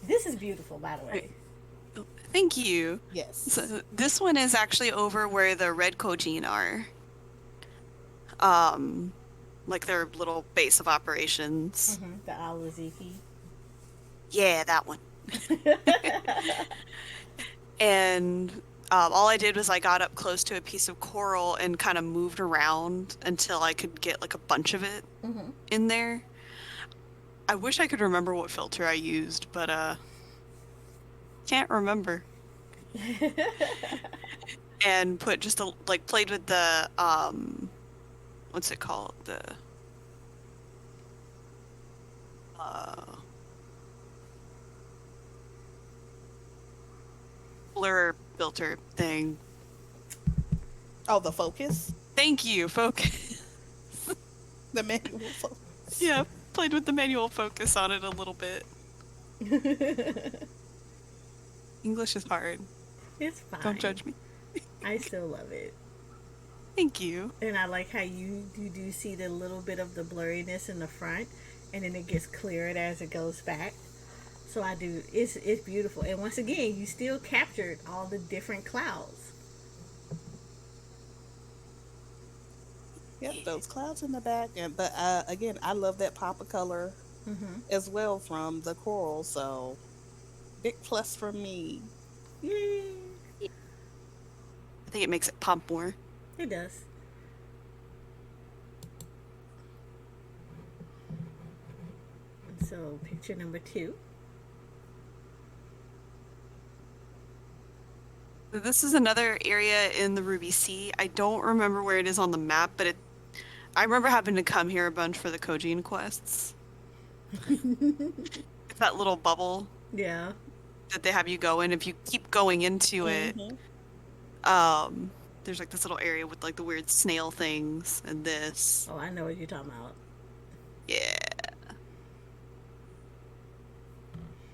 This is beautiful, by the way. Thank you. Yes. So this one is actually over where the red Kojin are. Like their little base of operations. Mm-hmm. The Alaziki. Yeah, that one. And all I did was I got up close to a piece of coral and kind of moved around until I could get like a bunch of it Mm-hmm. in there. I wish I could remember what filter I used, but can't remember. And put just played with the what's it called? The blur filter thing. Oh, the focus? Thank you, focus. The manual focus. Yeah, played with the manual focus on it a little bit. English is hard. It's fine. Don't judge me. I still love it. Thank you. And I like how you do see the little bit of the blurriness in the front, and then it gets cleared as it goes back. So I do. It's beautiful. And once again, you still captured all the different clouds. Yep, those clouds in the back. But again, I love that pop of color Mm-hmm. as well from the coral. So big plus for me. Yay! I think it makes it pop more. It does. So picture number 2. This is another area in the Ruby Sea. I don't remember where it is on the map, but I remember having to come here a bunch for the Kojin quests. It's that little bubble Yeah. that they have you go in. If you keep going into it, Mhm. there's like this little area with like the weird snail things and this. Oh, I know what you're talking about. Yeah.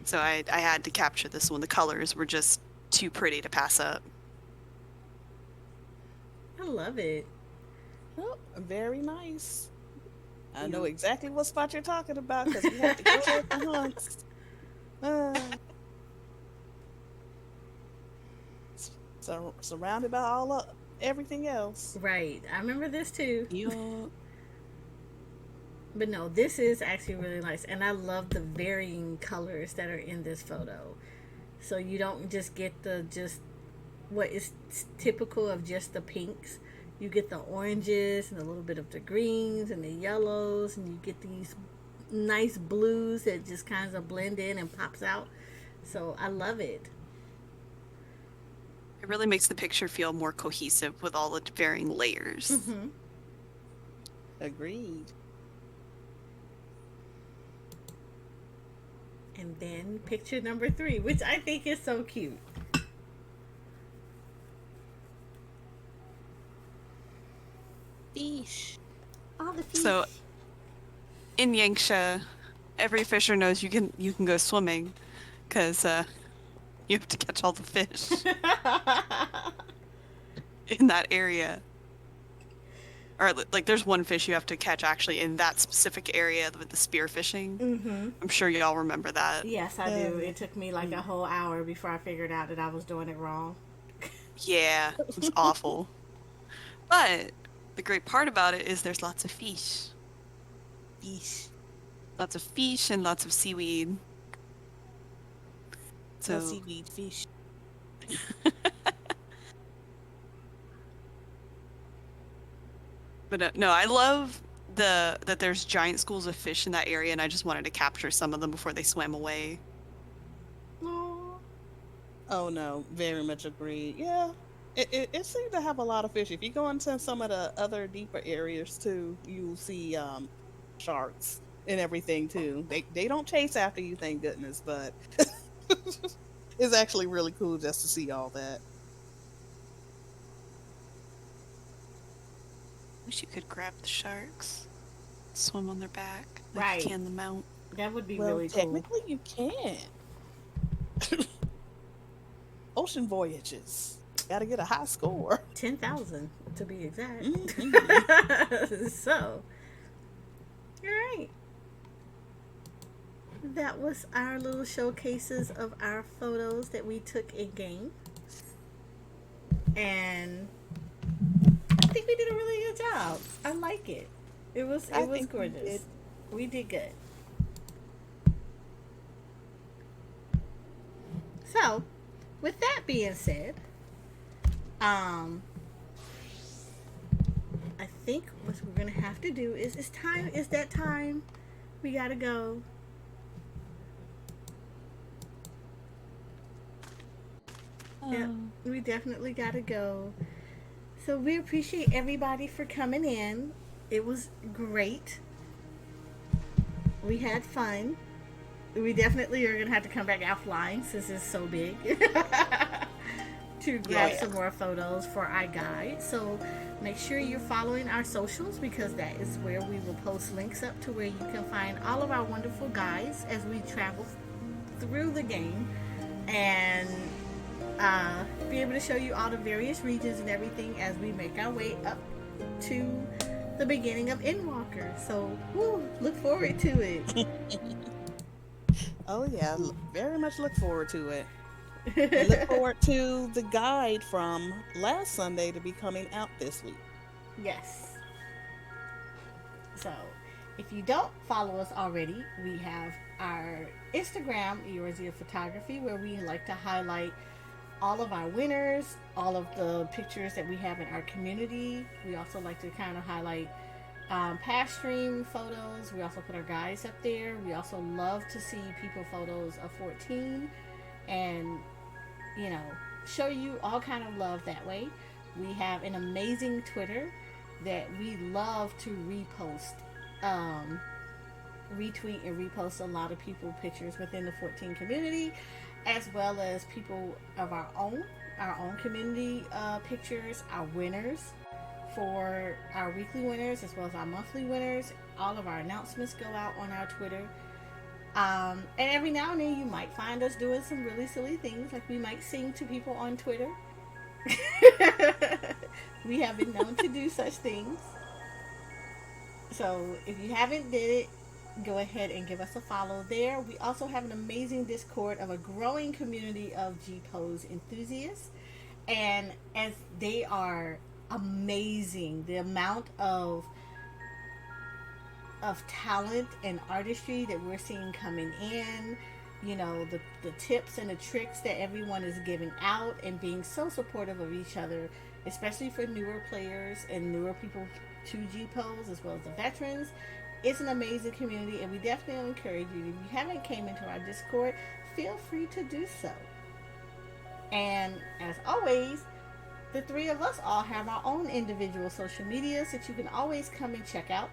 So I had to capture this one. The colors were just too pretty to pass up. I love it. Oh, very nice. I know Yeah. exactly what spot you're talking about because we had to go there for hunts. So surrounded by everything else. Right. I remember this too. Yeah. But no, this is actually really nice. And I love the varying colors that are in this photo. So you don't just get just what is typical of just the pinks. You get the oranges and a little bit of the greens and the yellows, and you get these nice blues that just kind of blend in and pops out. So I love it. It really makes the picture feel more cohesive with all the varying layers. Mm-hmm. Agreed. And then picture number 3, which I think is so cute. Fish. All the fish. So in Yanxia, every fisher knows you can go swimming because you have to catch all the fish in that area. Or like there's one fish you have to catch actually in that specific area with the spear fishing. Mm-hmm. I'm sure y'all remember that. Yes, I do. It took me like a whole hour before I figured out that I was doing it wrong. Yeah, it was awful. But the great part about it is there's lots of fish. Fish. Lots of fish and lots of seaweed. So So seaweed fish. But no, I love that there's giant schools of fish in that area, and I just wanted to capture some of them before they swam away. Aww. Oh no, very much agreed. Yeah, it seemed to have a lot of fish. If you go into some of the other deeper areas too, you'll see sharks and everything too. They don't chase after you, thank goodness, but it's actually really cool just to see all that. Wish you could grab the sharks, swim on their back, like Right. you can the mount. That would be Well, really cool. technically you can. Ocean voyages. Gotta get a high score. 10,000 to be exact. Mhm. So, all right. That was our little showcases of our photos that we took in game. And I think we did a really good job. I like it. It was I think we gorgeous. did. We did good. So, with that being said, I think what we're gonna have to do is it's that time. We gotta go. Yeah, we definitely gotta go. So we appreciate everybody for coming in. It was great. We had fun. We definitely are gonna have to come back offline since it's so big to grab Yeah. some more photos for our guide. So make sure you're following our socials because that is where we will post links up to where you can find all of our wonderful guides as we travel through the game and be able to show you all the various regions and everything as we make our way up to the beginning of Endwalker. So look forward to it. Oh yeah, very much look forward to it. And look forward to the guide from last Sunday to be coming out this week. Yes. So, if you don't follow us already, we have our Instagram, Eorzea Photography, where we like to highlight all of our winners, all of the pictures that we have in our community. We also like to kind of highlight past stream photos. We also put our guides up there. We also love to see people photos of 14 and, you know, show you all kind of love that way. We have an amazing Twitter that we love to repost, retweet and repost a lot of people pictures within the 14 community, as well as people of our own community pictures, our winners for our weekly winners as well as our monthly winners. All of our announcements go out on our Twitter. And every now and then you might find us doing some really silly things, like we might sing to people on Twitter. We have been known to do such things. So if you haven't did it, go ahead and give us a follow there. We also have an amazing Discord of a growing community of G-Pose enthusiasts. And as they are amazing, the amount of talent and artistry that we're seeing coming in, you know, the tips and the tricks that everyone is giving out, and being so supportive of each other, especially for newer players and newer people to G-Pose, as well as the veterans. It's an amazing community, and we definitely encourage you, if you haven't came into our Discord, feel free to do so. And as always, the three of us all have our own individual social medias that you can always come and check out,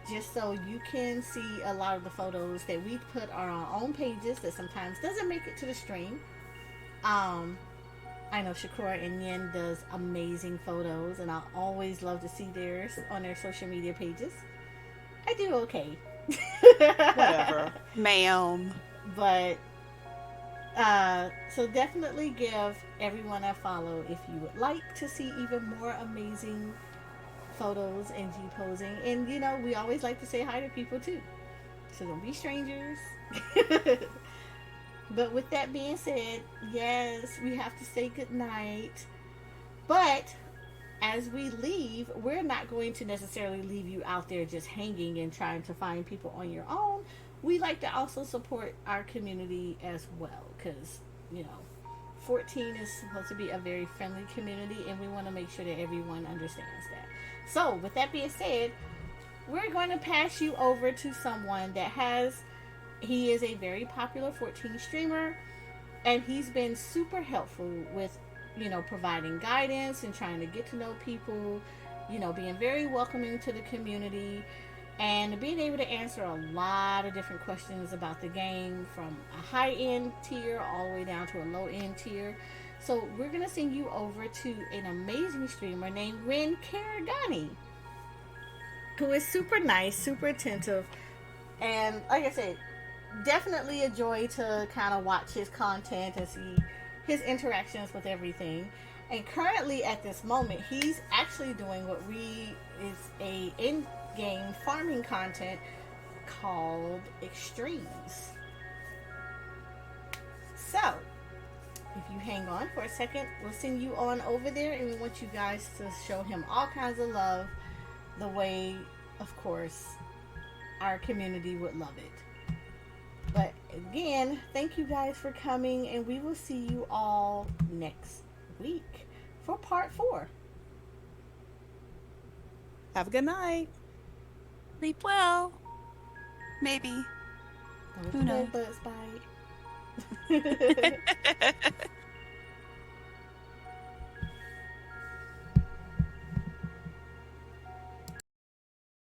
just so you can see a lot of the photos that we put on our own pages that sometimes doesn't make it to the stream. I know Shakura and Yin does amazing photos, and I always love to see theirs on their social media pages. I do okay. Whatever. Ma'am. But so definitely give everyone a follow if you would like to see even more amazing photos and G-posing. And you know, we always like to say hi to people too, so don't be strangers. But with that being said, yes, we have to say goodnight. But as we leave, we're not going to necessarily leave you out there just hanging and trying to find people on your own. We like to also support our community as well, because, you know, 14 is supposed to be a very friendly community, and we want to make sure that everyone understands that. So, with that being said, we're going to pass you over to someone that he is a very popular 14 streamer, and he's been super helpful with, you know, providing guidance and trying to get to know people, you know, being very welcoming to the community, and being able to answer a lot of different questions about the game, from a high-end tier all the way down to a low-end tier. So we're going to send you over to an amazing streamer named Ren Karagani, who is super nice, super attentive, and like I said, definitely a joy to kind of watch his content and see his interactions with everything. And currently at this moment, he's actually doing what is a in-game farming content called Extremes. So if you hang on for a second, we'll send you on over there, and we want you guys to show him all kinds of love, the way, of course, our community would love it. But again, thank you guys for coming, and we will see you all next week for part 4. Have a good night. Sleep well. Maybe. Who knows? Buzz bite.